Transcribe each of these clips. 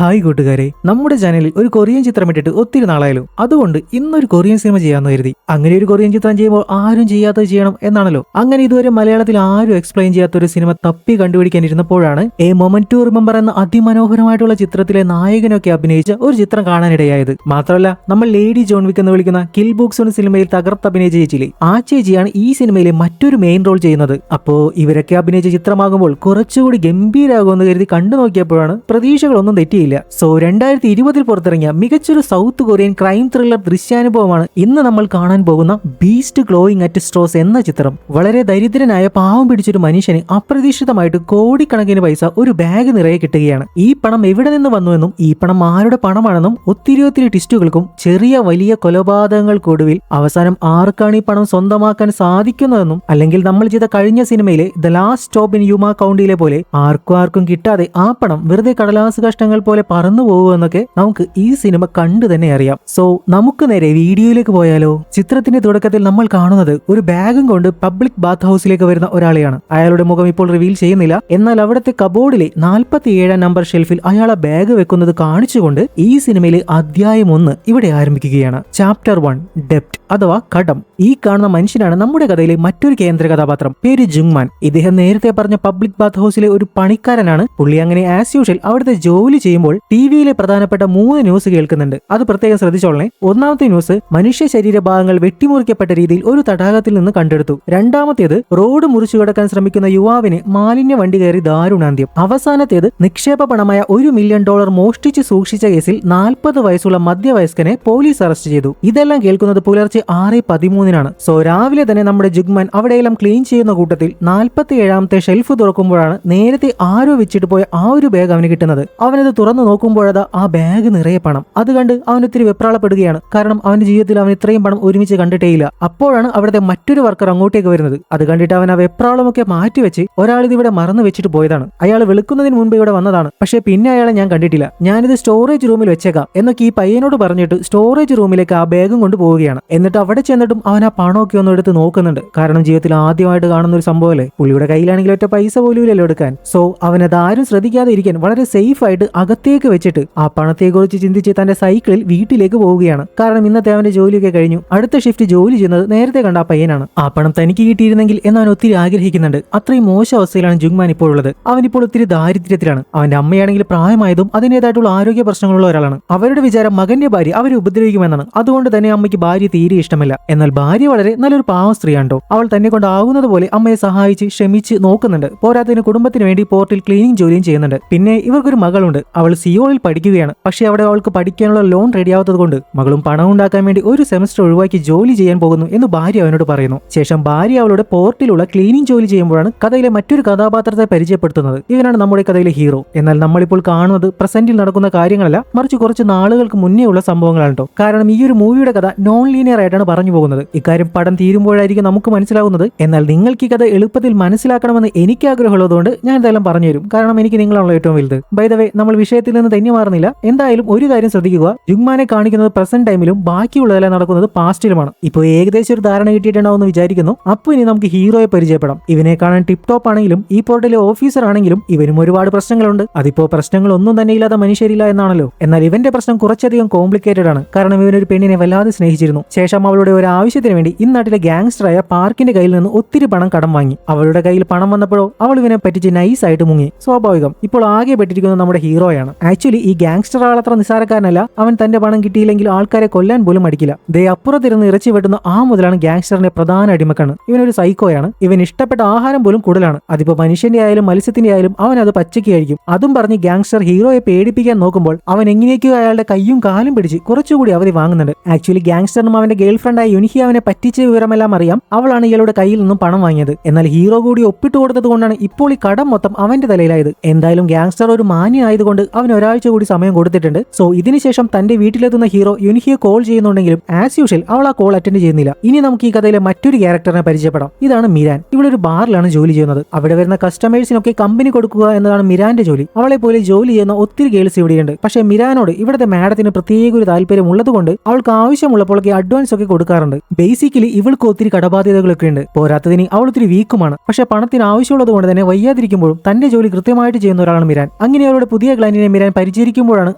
Hi കൂട്ടുകാരെ, നമ്മുടെ ചാനലിൽ ഒരു കൊറിയൻ ചിത്രം ഇട്ടിട്ട് ഒത്തിരി നാളായാലും. അതുകൊണ്ട് ഇന്നൊരു കൊറിയൻ സിനിമ ചെയ്യാമെന്ന് കരുതി. അങ്ങനെ ഒരു കൊറിയൻ ചിത്രം ചെയ്യുമ്പോൾ ആരും ചെയ്യാത്തത് ചെയ്യണം എന്നാണല്ലോ. അങ്ങനെ ഇതുവരെ മലയാളത്തിൽ ആരും എക്സ്പ്ലെയിൻ ചെയ്യാത്ത ഒരു സിനിമ തപ്പി കണ്ടുപിടിക്കാൻ ഇരുന്നപ്പോഴാണ് എ മൊമെന്റ് ടു റിമെമ്പർ എന്ന അതിമനോഹരമായിട്ടുള്ള ചിത്രത്തിലെ നായകനൊക്കെ അഭിനയിച്ച ഒരു ചിത്രം കാണാനിടയായത്. മാത്രമല്ല, നമ്മൾ ലേഡി ജോൺ വിക്ക് എന്ന് വിളിക്കുന്ന കിൽ ബുക്സോൺ സിനിമയിൽ തകർത്ത് അഭിനയിച്ച ചേച്ചിയില്ലേ, ആ ചേച്ചിയാണ് ഈ സിനിമയിലെ മറ്റൊരു മെയിൻ റോൾ ചെയ്യുന്നത്. അപ്പോ ഇവരൊക്കെ അഭിനയിച്ച ചിത്രമാകുമ്പോൾ കുറച്ചുകൂടി ഗംഭീരാകുമെന്ന് കരുതി കണ്ടു നോക്കിയപ്പോഴാണ് പ്രതീക്ഷകളൊന്നും തെറ്റിയില്ല. സോ 2020 പുറത്തിറങ്ങിയ മികച്ചൊരു സൗത്ത് കൊറിയൻ ക്രൈം ത്രില്ലർ ദൃശ്യാനുഭവമാണ് ഇന്ന് നമ്മൾ കാണാൻ പോകുന്ന ബീസ്റ്റ് ഗ്ലോയിങ് അറ്റ് സ്ട്രോസ് എന്ന ചിത്രം. വളരെ ദരിദ്രനായ പാവം പിടിച്ചൊരു മനുഷ്യന് അപ്രതീക്ഷിതമായിട്ട് കോടിക്കണക്കിന് പൈസ ഒരു ബാഗ് നിറയെ കിട്ടുകയാണ്. ഈ പണം എവിടെ നിന്ന് വന്നുവെന്നും ഈ പണം ആരുടെ പണമാണെന്നും ഒത്തിരി ട്വിസ്റ്റുകൾക്കും ചെറിയ വലിയ കൊലപാതകങ്ങൾക്കൊടുവിൽ അവസാനം ആർക്കാണ് ഈ പണം സ്വന്തമാക്കാൻ സാധിക്കുന്നതെന്നും, അല്ലെങ്കിൽ നമ്മൾ ചെയ്ത കഴിഞ്ഞ സിനിമയിലെ ദ ലാസ്റ്റ് സ്റ്റോപ്പ് ഇൻ യുമ കൗണ്ടിയിലെ പോലെ ആർക്കും കിട്ടാതെ ആ പണം വെറുതെ കടലാസ് കഷ്ടങ്ങൾ പോലെ പറന്നു പോകുമെന്നൊക്കെ നമുക്ക് ഈ സിനിമ കണ്ടു തന്നെ അറിയാം. സോ നമുക്ക് നേരെ വീഡിയോയിലേക്ക് പോയാലോ. ചിത്രത്തിന്റെ തുടക്കത്തിൽ നമ്മൾ കാണുന്നത് ഒരു ബാഗും കൊണ്ട് പബ്ലിക് ബാത്ത് ഹൗസിലേക്ക് വരുന്ന ഒരാളെയാണ്. അയാളുടെ മുഖം ഇപ്പോൾ റിവീൽ ചെയ്യുന്നില്ല. എന്നാൽ അവിടുത്തെ കബോർഡിലെ 47 നമ്പർ ഷെൽഫിൽ അയാളെ ബാഗ് വെക്കുന്നത് കാണിച്ചുകൊണ്ട് ഈ സിനിമയിലെ അധ്യായം 1 ഇവിടെ ആരംഭിക്കുകയാണ്. ചാപ്റ്റർ 1 ഡെപ്റ്റ് അഥവാ കടം. ഈ കാണുന്ന മനുഷ്യനാണ് നമ്മുടെ കഥയിലെ മറ്റൊരു കേന്ദ്ര കഥാപാത്രം. പേര് ജുങ്മാൻ. ഇദ്ദേഹം നേരത്തെ പറഞ്ഞ പബ്ലിക് ബാത്ത് ഹൗസിലെ ഒരു പണിക്കാരനാണ്. പുള്ളി അങ്ങനെ ആസ് യൂഷ്വൽ അവിടുത്തെ ജോലി ചെയ്യുമ്പോൾ ടിവിയിലെ പ്രധാനപ്പെട്ട 3 ന്യൂസ് കേൾക്കുന്നുണ്ട്. അത് പ്രത്യേകം ശ്രദ്ധിച്ചോളണേ. ഒന്നാമത്തെ ന്യൂസ് മനുഷ്യ ശരീരഭാഗങ്ങൾ വെട്ടിമുറിക്കപ്പെട്ട രീതിയിൽ ഒരു തടാകത്തിൽ നിന്ന് കണ്ടെടുത്തു. രണ്ടാമത്തേത് റോഡ് മുറിച്ചു കടക്കാൻ ശ്രമിക്കുന്ന യുവാവിന് മാലിന്യ വണ്ടി കയറി ദാരുണാന്ത്യം. അവസാനത്തേത് നിക്ഷേപ പണമായ $1 മില്യൺ മോഷ്ടിച്ചു സൂക്ഷിച്ച കേസിൽ 40 വയസ്സുള്ള മധ്യവയസ്കനെ പോലീസ് അറസ്റ്റ് ചെയ്തു. ഇതെല്ലാം കേൾക്കുന്നത് പുലർച്ചെ 6:13 സോ രാവിലെ തന്നെ നമ്മുടെ ജുഗ്മാൻ അവിടെയെല്ലാം ക്ലീൻ ചെയ്യുന്ന കൂട്ടത്തിൽ 47ാമത്തെ ഷെൽഫ് തുറക്കുമ്പോഴാണ് നേരത്തെ ആരോ വെച്ചിട്ട് പോയ ആ ഒരു ബാഗ് അവന് കിട്ടുന്നത്. അവനത് തുറന്നു നോക്കുമ്പോഴതാ ആ ബാഗ് നിറയെ പണം. അത് കണ്ട് അവൻ ഒത്തിരി വെപ്രാളപ്പെടുകയാണ്. കാരണം അവന്റെ ജീവിതത്തിൽ അവൻ ഇത്രയും പണം ഒരുമിച്ച് കണ്ടിട്ടേയില്ല. അപ്പോഴാണ് അവിടുത്തെ മറ്റൊരു വർക്കർ അങ്ങോട്ടേക്ക് വരുന്നത്. അത് കണ്ടിട്ട് അവൻ ആ വെപ്രാളമൊക്കെ മാറ്റിവെച്ച് ഒരാളിത് ഇവിടെ മറന്നു വെച്ചിട്ട് പോയതാണ്. അയാൾ വെളുക്കുന്നതിന് മുൻപ് ഇവിടെ വന്നതാണ്. പക്ഷേ പിന്നെ അയാളെ ഞാൻ കണ്ടിട്ടില്ല. ഞാനിത് സ്റ്റോറേജ് റൂമിൽ വെച്ചേക്കാം എന്നൊക്കെ ഈ പയ്യനോട് പറഞ്ഞിട്ട് സ്റ്റോറേജ് റൂമിലേക്ക് ആ ബാഗും കൊണ്ട് പോവുകയാണ്. എന്നിട്ട് അവിടെ ചെന്നിട്ടും അവൻ ആ പണമൊക്കെ ഒന്ന് എടുത്ത് നോക്കുന്നുണ്ട്. കാരണം ജീവിതത്തിൽ ആദ്യമായിട്ട് കാണുന്ന ഒരു സംഭവമല്ലേ. പുള്ളിയുടെ കയ്യിലാണെങ്കിൽ ഒറ്റ പൈസ പോലും ഇല്ലല്ലോ എടുക്കാൻ. സോ അവനത് ആരും ശ്രദ്ധിക്കാതെ ഇരിക്കാൻ വളരെ സേഫ് ആയിട്ട് അകത്തേക്ക് വെച്ചിട്ട് ആ പണത്തെക്കുറിച്ച് ചിന്തിച്ച് തന്റെ സൈക്കിളിൽ വീട്ടിലേക്ക് പോവുകയാണ്. കാരണം ഇന്നത്തെ അവന്റെ ജോലിയൊക്കെ കഴിഞ്ഞു. അടുത്ത ഷിഫ്റ്റ് ജോലി ചെയ്യുന്നത് നേരത്തെ കണ്ട ആ പയ്യനാണ്. ആ പണം തനിക്ക് കിട്ടിയിരുന്നെങ്കിൽ എന്നവൻ ഒത്തിരി ആഗ്രഹിക്കുന്നുണ്ട്. അത്രയും മോശം അവസ്ഥയിലാണ് ജുങ്മാൻ ഇപ്പോൾ ഉള്ളത്. അവനിപ്പോൾ ഒത്തിരി ദാരിദ്ര്യത്തിലാണ്. അവന്റെ അമ്മയാണെങ്കിൽ പ്രായമായതും അതിൻ്റെതായിട്ടുള്ള ആരോഗ്യ പ്രശ്നങ്ങളുള്ള ഒരാളാണ്. അവരുടെ വിചാരം മകന്റെ ഭാര്യ അവരെ ഉപദ്രവിക്കുമെന്നാണ്. അതുകൊണ്ട് തന്നെ അമ്മയ്ക്ക് ഭാര്യ തീരെ ഇഷ്ടമല്ല. എന്നാൽ ഭാര്യ വളരെ നല്ലൊരു പാവ സ്ത്രീയാണ്ടോ. അവൾ തന്നെ കൊണ്ടാവുന്നത് പോലെ അമ്മയെ സഹായിച്ച് ക്ഷമിച്ച് നോക്കുന്നുണ്ട്. പോരാത്തതിന് കുടുംബത്തിന് വേണ്ടി പോർട്ടിൽ ക്ലീനിങ് ജോലിയും ചെയ്യുന്നുണ്ട്. പിന്നെ ഇവർക്കൊരു മകളുണ്ട്. അവൾ സിയോളിൽ പഠിക്കുകയാണ്. പക്ഷെ അവിടെ അവൾക്ക് പഠിക്കാനുള്ള ലോൺ റെഡിയാവാത്തത് കൊണ്ട് മകളും പണം ഉണ്ടാക്കാൻ വേണ്ടി ഒരു സെമസ്റ്റർ ഒഴിവാക്കി ജോലി ചെയ്യാൻ പോകുന്നു എന്ന് ഭാര്യ അവനോട് പറയുന്നു. ശേഷം ഭാര്യ അവളുടെ പോർട്ടിലുള്ള ക്ലീനിങ് ജോലി ചെയ്യുമ്പോഴാണ് കഥയിലെ മറ്റൊരു കഥാപാത്രത്തെ പരിചയപ്പെടുത്തുന്നത്. ഇവനാണ് നമ്മുടെ കഥയിലെ ഹീറോ. എന്നാൽ നമ്മളിപ്പോൾ കാണുന്നത് പ്രസന്റിൽ നടക്കുന്ന കാര്യങ്ങളല്ല, മറിച്ച് കുറച്ച് നാളുകൾക്ക് മുന്നേ ഉള്ള സംഭവങ്ങളാണ് കേട്ടോ. കാരണം ഈ ഒരു മൂവിയുടെ കഥ നോൺ ലീനിയർ ആയിട്ടാണ് പറഞ്ഞു പോകുന്നത്. ഇക്കാര്യം പടം തീരുമ്പോഴായിരിക്കും നമുക്ക് മനസ്സിലാവുന്നത്. എന്നാൽ നിങ്ങൾക്ക് ഈ കഥ എളുപ്പത്തിൽ മനസ്സിലാക്കണമെന്ന് എനിക്ക് ആഗ്രഹമുള്ളതുകൊണ്ട് ഞാൻ ഇതെല്ലാം പറഞ്ഞുതരും. കാരണം എനിക്ക് നിങ്ങളാണല്ലോ ഏറ്റവും വലുത്. ബൈ ദ വേ, നമ്മൾ വിഷയത്തിൽ നിന്ന് തന്നെ മാറുന്നില്ല. എന്തായാലും ഒരു കാര്യം ശ്രദ്ധിക്കുക, ജുങ്മാനെ കാണിക്കുന്നത് പ്രസന്റ് ടൈമിലും ബാക്കിയുള്ളതെല്ലാം നടക്കുന്നത് പാസ്റ്റിലുമാണ്. ഇപ്പോൾ ഏകദേശം ഒരു ധാരണ കിട്ടിയിട്ടുണ്ടാവും എന്ന് വിചാരിക്കുന്നു. അപ്പോൾ ഇനി നമുക്ക് ഹീറോയെ പരിചയപ്പെടാം. ഇവനെ കാണാൻ ടിപ് ടോപ്പ് ആണെങ്കിലും ഈ പോർട്ടിലെ ഓഫീസർ ആണെങ്കിലും ഇവനും ഒരുപാട് പ്രശ്നങ്ങളുണ്ട്. അതിപ്പോ പ്രശ്നങ്ങളൊന്നും തന്നെ ഇല്ലാത്ത മനുഷ്യരില്ല എന്നാണല്ലോ. എന്നാൽ ഇവന്റെ പ്രശ്നം കുറച്ചധികം കോംപ്ലിക്കേറ്റഡ് ആണ്. കാരണം ഇവനൊരു പെണ്ണിനെ വല്ലാതെ സ്നേഹിച്ചിരുന്നു. ശേഷം അവളുടെ ഒരു ആവശ്യത്തിന് വേണ്ടി ഇന്നാട്ടിലെ ഗാങ്സ്റ്ററായ പാർക്കിന്റെ കയ്യിൽ നിന്ന് ഒത്തിരി പണം കടം വാങ്ങി. അവളുടെ കയ്യിൽ പണം വന്നപ്പോഴോ അവൾ ഇവനെ പറ്റിച്ച് നൈസ് ആയിട്ട് മുങ്ങി. സ്വാഭാവികം. ഇപ്പോൾ ആകെ പെട്ടിരിക്കുന്നത് നമ്മുടെ ഹീറോയാണ്. ആക്ച്വലി ഈ ഗാങ്സ്റ്റർ ആളത്ര നിസ്സാരക്കാരനല്ല. അവൻ തന്റെ പണം കിട്ടിയില്ലെങ്കിൽ ആൾക്കാരെ കൊല്ലാൻ പോലും മടിക്കില്ല. ദേ അപ്പുറത്തിരുന്ന് ഇറച്ചി വെട്ടുന്ന ആ മുതലാണ് ഗാങ്സ്റ്ററിന്റെ പ്രധാന അടിമക്കാണ്. ഇവനൊരു സൈക്കോയാണ്. ഇവൻ ഇഷ്ടപ്പെട്ട ആഹാരം പോലും കുടലാണ്. അതിപ്പോ മനുഷ്യന്റെ ആയാലും മത്സ്യത്തിന്റെ ആയാലും അവൻ അത് പച്ചയ്ക്ക് കഴിക്കും. അതും പറഞ്ഞ് ഗാങ്സ്റ്റർ ഹീറോയെ പേടിപ്പിക്കാൻ നോക്കുമ്പോൾ അവൻ എങ്ങനെയൊക്കെയോ അയാളുടെ കയ്യും കാലും പിടിച്ച് കുറച്ചുകൂടി അവധി വാങ്ങുന്നുണ്ട്. ആക്ച്വലി ഗാങ്സ്റ്ററിനും അവന്റെ ഗേൾഫ്രണ്ടായ യുനിഹി അവനെ പറ്റിച്ച വിവരമെല്ലാം അറിയാം. അവളാണ് ഇയാളുടെ കയ്യിൽ നിന്നും പണം വാങ്ങിയത്. എന്നാൽ ഹീറോ കൂടി ഒപ്പിട്ട് കൊടുത്തത് കൊണ്ടാണ് ഇപ്പോൾ ഈ കടം മൊത്തം അവന്റെ തലയിലായത്. എന്തായാലും ഗാങ്സ്റ്റർ ഒരു മാന്യനായതുകൊണ്ട് അവൻ ഒരാഴ്ച കൂടി സമയം കൊടുത്തിട്ടുണ്ട്. സോ ഇതിനുശേഷം തന്റെ വീട്ടിലെത്തുന്ന ഹീറോ യുനിഹിയെ കോൾ ചെയ്യുന്നുണ്ടെങ്കിലും ആസ് യൂഷ്വൽ അവൾ ആ കോൾ അറ്റൻഡ് ചെയ്യുന്നില്ല. ഇനി നമുക്ക് ഈ കഥയിലെ മറ്റൊരു ക്യാരക്ടറിനെ പരിചയപ്പെടാം. ഇതാണ് മിരാൻ. ഇവളൊരു ബാറിലാണ് ജോലി ചെയ്യുന്നത്. അവിടെ വരുന്ന കസ്റ്റമേഴ്സിനൊക്കെ കമ്പനി കൊടുക്കുക എന്നതാണ് മിരാന്റെ ജോലി. അവളെ പോലെ ജോലി ചെയ്യുന്ന ഒത്തിരി ഗേൾസ് ഇവിടെയുണ്ട്. പക്ഷേ മിരാനോട് ഇവിടുത്തെ മാഡത്തിന് പ്രത്യേക ഒരു താല്പര്യം ഉള്ളതുകൊണ്ട് അവൾക്ക് ആവശ്യമുള്ളപ്പോഴൊക്കെ അഡ്വാൻസ് ഒക്കെ കൊടുക്കാറുണ്ട്. ബേസിക്കലി ഇവൾക്ക് ഒത്തിരി കടബാധ്യതകളൊക്കെ ഉണ്ട്. പോരാത്തതിന് അവൾ ഒത്തിരി വീക്കുമാണ്. പക്ഷെ പണത്തിന് ആവശ്യമുള്ളത് കൊണ്ട് തന്നെ വയ്യാതിരിക്കുമ്പോഴും തന്റെ ജോലി കൃത്യമായിട്ട് ചെയ്യുന്ന ഒരാളാണ് മിരാൻ. അങ്ങനെ അവളുടെ പുതിയ ക്ലയന്റിനെ ഇവനെ മിരാൻ പരിചരിക്കുമ്പോഴാണ്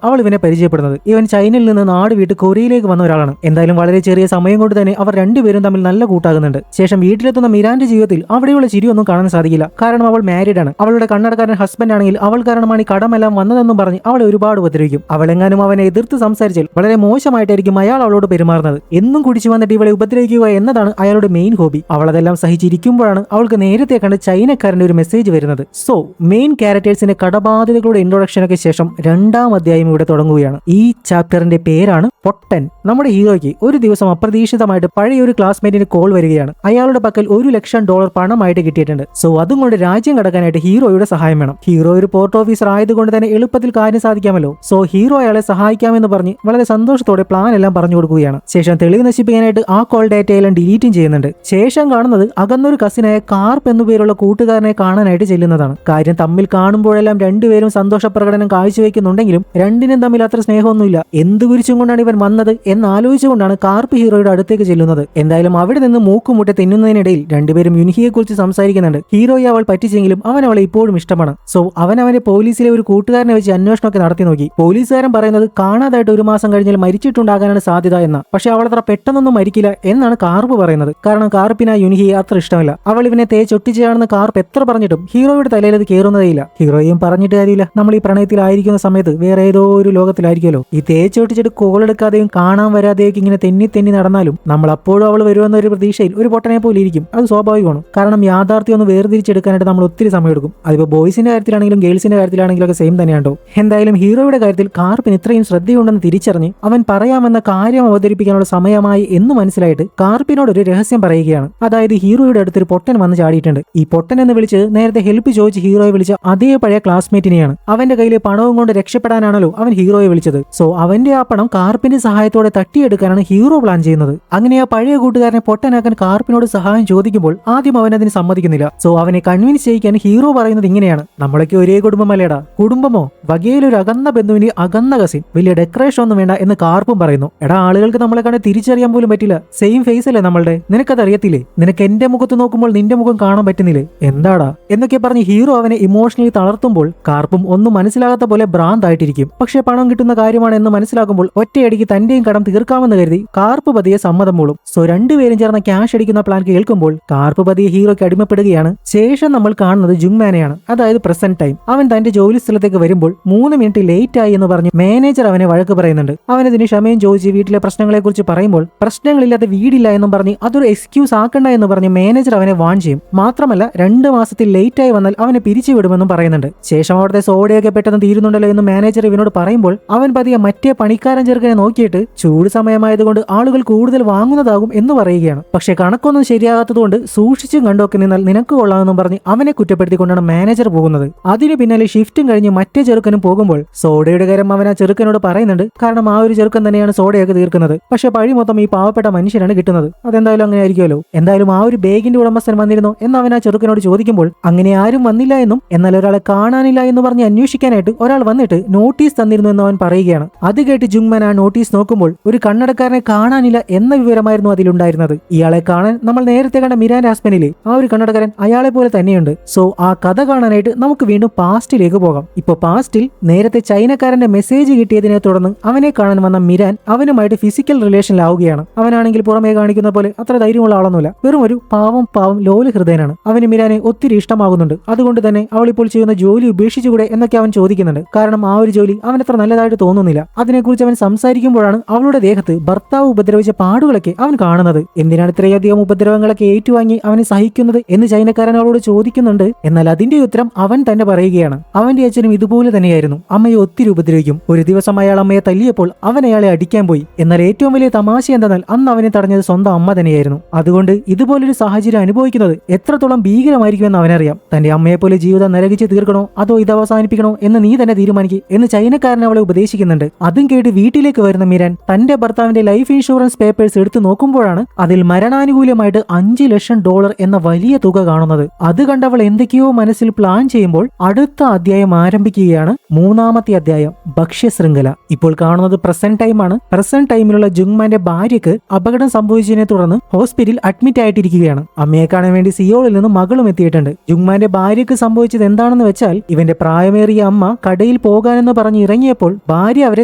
അവൾ ഇവനെ പരിചയപ്പെടുന്നത്. ഇവൻ ചൈനയിൽ നിന്ന് നാട് വിട്ട് കൊറിയയിലേക്ക് വന്ന ഒരാളാണ്. എന്തായാലും വളരെ ചെറിയ സമയം കൊണ്ട് തന്നെ അവർ രണ്ടുപേരും തമ്മിൽ നല്ല കൂട്ടാകുന്നുണ്ട്. ശേഷം വീട്ടിലെത്തുന്ന മിരാന്റെ ജീവിതത്തിൽ അവിടെയുള്ള ചിരിയൊന്നും കാണാൻ സാധിക്കില്ല. കാരണം അവൾ മാരീഡ് ആണ്. അവളുടെ കണ്ണടക്കാരൻ ഹസ്ബൻഡ് ആണെങ്കിൽ അവൾ കാരണമാണ് ഈ കടമെല്ലാം വന്നതെന്നും പറഞ്ഞ് അവളെ ഒരുപാട് ഉപദ്രവിക്കും. അവളെങ്ങാനും അവനെ എതിർത്ത് സംസാരിച്ചാൽ വളരെ മോശമായിട്ടായിരിക്കും അയാൾ അവളോട് പെരുമാറുന്നത്. എന്നും കുടിച്ചു വന്നിട്ട് ഇവളെ ഉപദ്രവിക്കുക എന്നതാണ് അയാളുടെ മെയിൻ ഹോബി. അവളതെല്ലാം സഹിച്ചിരിക്കുമ്പോഴാണ് അവൾക്ക് നേരത്തെ കണ്ട് ചൈനക്കാരന്റെ ഒരു മെസ്സേജ് വരുന്നത്. സോ മെയിൻ ക്യാരക്ടേഴ്സിന്റെ കടബാധ്യതകളുടെ ഇൻട്രൊഡക്ഷനൊക്കെ ശേഷം രണ്ടാം അധ്യായം ഇവിടെ തുടങ്ങുകയാണ്. ഈ ചാപ്റ്ററിന്റെ പേരാണ് പൊട്ടൻ. നമ്മുടെ ഹീറോയ്ക്ക് ഒരു ദിവസം അപ്രതീക്ഷിതമായിട്ട് പഴയ ഒരു ക്ലാസ്മേറ്റിന് കോൾ വരികയാണ്. അയാളുടെ പക്കൽ $1,00,000 പണമായിട്ട് കിട്ടിയിട്ടുണ്ട്. സോ അതും കൊണ്ട് രാജ്യം കടക്കാനായിട്ട് ഹീറോയുടെ സഹായം വേണം. ഹീറോ ഒരു പോർട്ട് ഓഫീസർ ആയതുകൊണ്ട് തന്നെ എളുപ്പത്തിൽ കാര്യം സാധിക്കാമല്ലോ. സോ ഹീറോ അയാളെ സഹായിക്കാമെന്ന് പറഞ്ഞ് വളരെ സന്തോഷത്തോടെ പ്ലാൻ എല്ലാം പറഞ്ഞു കൊടുക്കുകയാണ്. ശേഷം തെളിവ് നശിപ്പിക്കാനായിട്ട് ആ കോൾ ഡേറ്റയെല്ലാം ഡിലീറ്റും ചെയ്യുന്നുണ്ട്. ശേഷം കാണുന്നത് അകന്നൊരു കസിനായ കാർപ്പ് എന്നുപേരുള്ള കൂട്ടുകാരനെ കാണാനായിട്ട് ചെല്ലുന്നതാണ്. കാര്യം തമ്മിൽ കാണുമ്പോഴെല്ലാം രണ്ടുപേരും സന്തോഷ പ്രകടനം കാഴ്ചവെക്കുന്നുണ്ടെങ്കിലും രണ്ടിനും തമ്മിൽ അത്ര സ്നേഹമൊന്നുമില്ല. എന്ത് കുരിച്ചും കൊണ്ടാണ് ഇവൻ വന്നത് എന്നാലോചിച്ചുകൊണ്ടാണ് കാർപ്പ് ഹീറോയുടെ അടുത്തേക്ക് ചെല്ലുന്നത്. എന്തായാലും അവിടെ നിന്ന് മൂക്കുമുട്ടെ തിന്നുന്നതിനിടയിൽ രണ്ടുപേരും യുൻഹിയെ കുറിച്ച് സംസാരിക്കുന്നുണ്ട്. ഹീറോയെ അവൾ പറ്റിച്ചെങ്കിലും അവൻ അവളെ ഇപ്പോഴും ഇഷ്ടമാണ്. സോ അവനെ പോലീസിലെ ഒരു കൂട്ടുകാരനെ വെച്ച് അന്വേഷണമൊക്കെ നടത്തി നോക്കി. പോലീസുകാരൻ പറയുന്നത് കാണാതായിട്ട് 1 മാസം കഴിഞ്ഞാൽ മരിച്ചിട്ടുണ്ടാകാനാണ് സാധ്യത എന്ന. പക്ഷെ അവൾ അത്ര പെട്ടെന്നൊന്നും മരിക്കില്ല എന്നാണ് കാർപ്പ് പറയുന്നത്. കാരണം കാർപ്പിന് ആ യുൻഹിയെ അത്ര ഇഷ്ടമല്ല. അവൾ ഇവനെ തേച്ചൊട്ടിച്ചാണെന്ന് കാർപ്പ് എത്ര പറഞ്ഞിട്ടും ഹീറോയുടെ തലയിൽ അത് കയറുന്നതേയില്ല. ഹീറോയും പറഞ്ഞിട്ട് കാര്യമില്ല. നമ്മൾ ഈ പ്രണയത്തിലായിരിക്കുന്ന സമയത്ത് വേറെ ഏതോ ഒരു ലോകത്തിലായിരിക്കുമല്ലോ. ഈ തേച്ചൊട്ടിച്ചിട്ട് കോളെടുക്കാതെയും കാണാൻ വരാതെയൊക്കെ ഇങ്ങനെ തെന്നി നടന്നാലും നമ്മൾ അപ്പോഴും അവൾ വരുമെന്ന ഒരു പ്രതീക്ഷയിൽ ഒരു പൊട്ടനെ പോലെ ഇരിക്കും. അത് സ്വാഭാവികമാണ്. കാരണം യാഥാർത്ഥ്യം ഒന്ന് വേർതിരിച്ചെടുക്കാനായിട്ട് നമ്മൾ ഒത്തിരി സമയം എടുക്കും. അതിപ്പോ ബോയ്സിന്റെ കാര്യത്തിലാണെങ്കിലും ഗേൾസിന്റെ കാര്യത്തിലാണെങ്കിലും ഒക്കെ സെയിം തന്നെയാണോ. എന്തായാലും ഹീറോയുടെ കാര്യത്തിൽ കാർപ്പിന് ഇത്രയും ശ്രദ്ധയുണ്ടെന്ന് തിരിച്ചറിഞ്ഞ് അവൻ പറയാമെന്ന കാര്യം അവതരിപ്പിക്കാനുള്ള സമയമായി എന്ന് മനസ്സിലായിട്ട് കാർപ്പിനോട് ഒരു രഹസ്യം പറയുകയാണ്. അതായത് ഹീറോയുടെ അടുത്തൊരു പൊട്ടൻ വന്ന് ചാടിയിട്ടുണ്ട്. ഈ പൊട്ടൻ എന്ന് വിളിച്ച് നേരത്തെ ഹെൽപ്പ് ചോദിച്ച് ഹീറോയെ വിളിച്ച അതേ പഴയ ക്ലാസ്മേറ്റിനെയാണ്. അവന്റെ കയ്യിലെ പണവും കൊണ്ട് രക്ഷപ്പെടാനാണല്ലോ അവൻ ഹീറോയെ വിളിച്ചത്. സോ അവന്റെ ആ പണം കാർപ്പിന്റെ സഹായത്തോടെ തട്ടിയെടുക്കാനാണ് ഹീറോ പ്ലാൻ ചെയ്യുന്നത്. അങ്ങനെ ആ പഴയ കൂട്ടുകാരനെ പൊട്ടനാക്കാൻ കാർപ്പിനോട് സഹായം ചോദിക്കുമ്പോൾ ആദ്യം അവൻ അതിന് സമ്മതിക്കുന്നില്ല. സോ അവനെ കൺവിൻസ് ചെയ്യിക്കാൻ ഹീറോ പറയുന്നത് ഇങ്ങനെയാണ്: നമ്മളൊക്കെ ഒരേ കുടുംബമല്ലേടാ. കുടുംബമോ? വകയിലൊരു അകന്ന ബന്ധുവിന് അകന്ന കസിൻ, വലിയ ഡെക്കറേഷൻ ഒന്നും വേണ്ട എന്ന് കാർപ്പും പറയുന്നു. എടാ, ആളുകൾക്ക് നമ്മളെ കണ്ട് തിരിച്ചറിയാൻ പോലും പറ്റില്ല. സെയിം ഫേസ് അല്ലേ നമ്മളുടെ. നിനക്കത് അറിയത്തില്ലേ? നിനക്ക് എന്റെ മുഖത്ത് നോക്കുമ്പോൾ നിന്റെ മുഖം കാണാൻ പറ്റുന്നില്ലേ? എന്താടാ എന്നൊക്കെ പറഞ്ഞ് ഹീറോ അവനെ ഇമോഷണലി തളർത്തുമ്പോൾ കാർപ്പും ഒന്നും മനസ്സിലാകാത്ത പോലെ ഭ്രാന്തായിട്ടിരിക്കും. പക്ഷെ പണം കിട്ടുന്ന കാര്യമാണ് എന്ന് മനസ്സിലാക്കുമ്പോൾ ഒറ്റയടിക്ക് തന്റെയും കടം തീർക്കാമെന്ന് കരുതി കാർപ്പ് പതിയെ സമ്മതം മൂളും. സോ രണ്ടുപേരും ചേർന്ന് ക്യാഷ് അടിക്കുന്ന പ്ലാൻ കേൾക്കുമ്പോൾ കാർപ്പ് പതിയെ ഹീറോയ്ക്ക് അടിമപ്പെടുകയാണ്. ശേഷം നമ്മൾ കാണുന്നത് ജുങ്മാനെയാണ്. അതായത് പ്രസന്റ് ടൈം. അവൻ തന്റെ ജോലി സ്ഥലത്തേക്ക് വരുമ്പോൾ 3 മിനിറ്റ് ലേറ്റ് ആയി എന്ന് പറഞ്ഞ് മാനേജർ അവനെ വഴക്ക് പറയുന്നുണ്ട്. അവനതിന് ക്ഷമയും ചോദിച്ച് വീട്ടിലെ പ്രശ്നങ്ങളെ കുറിച്ച് പറയുമ്പോൾ പ്രശ്നങ്ങളില്ലാത്ത വീടില്ല എന്നും പറഞ്ഞ് അതൊരു എക്സ്ക്യൂസ് ആക്കണ്ട എന്ന് പറഞ്ഞ് മാനേജർ അവനെ വാൺ ചെയ്യും. മാത്രമല്ല 2 മാസത്തിൽ ലേറ്റ് ആയി വന്നാൽ അവനെ പിരിച്ചുവിടുമെന്നും പറയുന്നുണ്ട്. ശേഷം അവിടുത്തെ സോഡയൊക്കെ പെട്ടെന്ന് തീരുന്നുണ്ടല്ലോ എന്ന് മാനേജർ ഇവനോട് പറയുമ്പോൾ അവൻ പതിയെ മറ്റേ പണിക്കാരൻ ചെറുക്കനെ നോക്കിയിട്ട് ചൂട് സമയമായതുകൊണ്ട് ആളുകൾ കൂടുതൽ വാങ്ങുന്നതാകും എന്ന് പറയുകയാണ്. പക്ഷെ കണക്കൊന്നും ശരിയാകാത്തതുകൊണ്ട് സൂക്ഷിച്ചും കണ്ടൊക്കെ നിന്നാൽ നിനക്ക് കൊള്ളാമെന്നും പറഞ്ഞ് അവനെ കുറ്റപ്പെടുത്തിക്കൊണ്ടാണ് മാനേജർ പോകുന്നത്. അതിന് പിന്നാലെ ഷിഫ്റ്റും കഴിഞ്ഞ് മറ്റേ ചെറുക്കനും പോകുമ്പോൾ സോഡയുടെ കാര്യം അവൻ ആ ചെറുക്കനോട് പറയുന്നുണ്ട്. കാരണം ആ ഒരു ചെറുക്കൻ തന്നെയാണ് സോഡയൊക്കെ തീർക്കുന്നത്. പക്ഷെ പഴി മൊത്തം ഈ പാവപ്പെട്ട മനുഷ്യനാണ് കിട്ടുന്നത്. അതെന്തായാലും അങ്ങനെ ആയിരിക്കുമല്ലോ. എന്തായാലും ആ ഒരു ബാഗിന്റെ ഉടമസ്ഥൻ വന്നിരുന്നോ എന്ന് അവൻ ആ ചെറുക്കനോട് ചോദിക്കുമ്പോൾ അങ്ങനെ ആരും വന്നില്ല എന്നും എന്നാൽ ഒരാളെ കാണാനില്ല എന്ന് പറഞ്ഞ് അന്വേഷിക്കാനായിട്ട് ഒരാൾ വന്നിട്ട് നോട്ടീസ് തന്നിരുന്നു എന്ന് അവൻ പറയുകയാണ്. അത് കേട്ട് ജുങ്മാൻ ആ നോട്ടീസ് നോക്കുമ്പോൾ ഒരു കണ്ണടക്കാരനെ കാണാനില്ല എന്ന വിവരമായിരുന്നു അതിലുണ്ടായിരുന്നത്. ഇയാളെ കാണാൻ നമ്മൾ നേരത്തെ കണ്ട മിരാന്റെ ഹസ്ബൻഡിലെ ആ ഒരു കണ്ണടക്കാരൻ അയാളെ പോലെ തന്നെയുണ്ട്. സോ ആ കഥ കാണാനായിട്ട് നമുക്ക് വീണ്ടും പാസ്റ്റിലേക്ക് പോകാം. ഇപ്പൊ പാസ്റ്റിൽ നേരത്തെ ചൈനക്കാരന്റെ മെസ്സേജ് കിട്ടിയതിനെ തുടർന്ന് അവനെ കാണാൻ വന്ന മിരാൻ അവനുമായിട്ട് ഫിസിക്കൽ റിലേഷനിലാവുകയാണ്. അവനാണെങ്കിൽ പുറമേ കാണിക്കുന്ന പോലെ അത്ര ധൈര്യമുള്ള ആളൊന്നുമില്ല. വെറും ഒരു പാവം ലോല ഹൃദയനാണ്. അവന് മിരാനെ ഒത്തിരി ഇഷ്ടമാകുന്നുണ്ട്. അതുകൊണ്ട് തന്നെ അവൾ ഇപ്പോൾ ചെയ്യുന്ന ജോലി ഉപേക്ഷിച്ചുകൂടെ എന്നൊക്കെ അവൻ ചോദിക്കുന്നുണ്ട്. കാരണം ആ ഒരു ജോലി അവൻ അത്ര നല്ലതായിട്ട് തോന്നുന്നില്ല. അതിനെക്കുറിച്ച് അവൻ സംസാരിക്കുമ്പോഴാണ് അവളുടെ ദേഹത്ത് ഭർത്താവ് ഉപദ്രവിച്ച പാടുകളൊക്കെ അവൻ കാണുന്നത്. എന്തിനാണ് ഇത്രയധികം ഉപദ്രവങ്ങളൊക്കെ ഏറ്റുവാങ്ങി അവനെ സഹിക്കുന്നത് എന്ന് ചൈനക്കാരൻ അവളോട് ചോദിക്കുന്നുണ്ട്. എന്നാൽ അതിന്റെ ഉത്തരം അവൻ തന്നെ പറയുകയാണ്. അവന്റെ അച്ഛനും ഇതുപോലെ തന്നെയായിരുന്നു. അമ്മയെ ഒത്തിരി ഉപദ്രവിക്കും. ഒരു ദിവസം അയാൾ അമ്മയെ തല്ലിയപ്പോൾ അവൻ അയാളെ അടിക്കാൻ പോയി. എന്നാൽ ഏറ്റവും വലിയ തമാശ എന്തെന്നാൽ അന്ന് അവനെ തടഞ്ഞത് സ്വന്തം അമ്മ തന്നെയായിരുന്നു. അതുകൊണ്ട് ഇതുപോലൊരു സാഹചര്യം അനുഭവിക്കുന്നത് എത്രത്തോളം ഭീകരമായിരിക്കുമെന്ന് അവനറിയാം. തന്റെ അമ്മയെപ്പോലെ ജീവിതം നരകിച്ച് തീർക്കണോ അതോ ഇത് അവസാനിപ്പിക്കണോ എന്ന് നീ തന്നെ തീരുമാനിക്കുക എന്ന് ചൈനക്കാരൻ അവളെ ഉപദേശിക്കുന്നുണ്ട്. അതും കേട്ട് വീട്ടിലേക്ക് വരുന്ന മിരാൻ തന്റെ ഭർത്താവിന്റെ ലൈഫ് ഇൻഷുറൻസ് പേപ്പേഴ്സ് എടുത്തു നോക്കുമ്പോഴാണ് അതിൽ മരണാനുകൂല്യമായിട്ട് $5,00,000 എന്ന വലിയ തുക കാണുന്നത്. അത് കണ്ടവൾ എന്തൊക്കെയോ മനസ്സിൽ പ്ലാൻ ചെയ്യുമ്പോൾ അടുത്ത അധ്യായം ആരംഭിക്കുകയാണ്. 3ാമത്തെ അധ്യായം, ഭക്ഷ്യശൃംഖല. ഇപ്പോൾ കാണുന്നത് പ്രസന്റ് ടൈം ആണ്. പ്രസന്റ് ടൈമിലുള്ള ജുങ്മാന്റെ ഭാര്യക്ക് അപകടം സംഭവിച്ചതിനെ തുടർന്ന് ഹോസ്പിറ്റലിൽ അഡ്മിറ്റ് ആയിട്ടിരിക്കുകയാണ്. അമ്മയെ കാണാൻ വേണ്ടി സിയോളിൽ നിന്ന് മകളും എത്തിയിട്ടുണ്ട്. ജുങ്മാന്റെ ഭാര്യക്ക് സംഭവിച്ചത് എന്താണെന്ന് വെച്ചാൽ ഇവന്റെ പ്രായമേറിയ അമ്മ കട കടയിൽ പോകാനെന്ന് പറഞ്ഞ് ഇറങ്ങിയപ്പോൾ ഭാര്യ അവരെ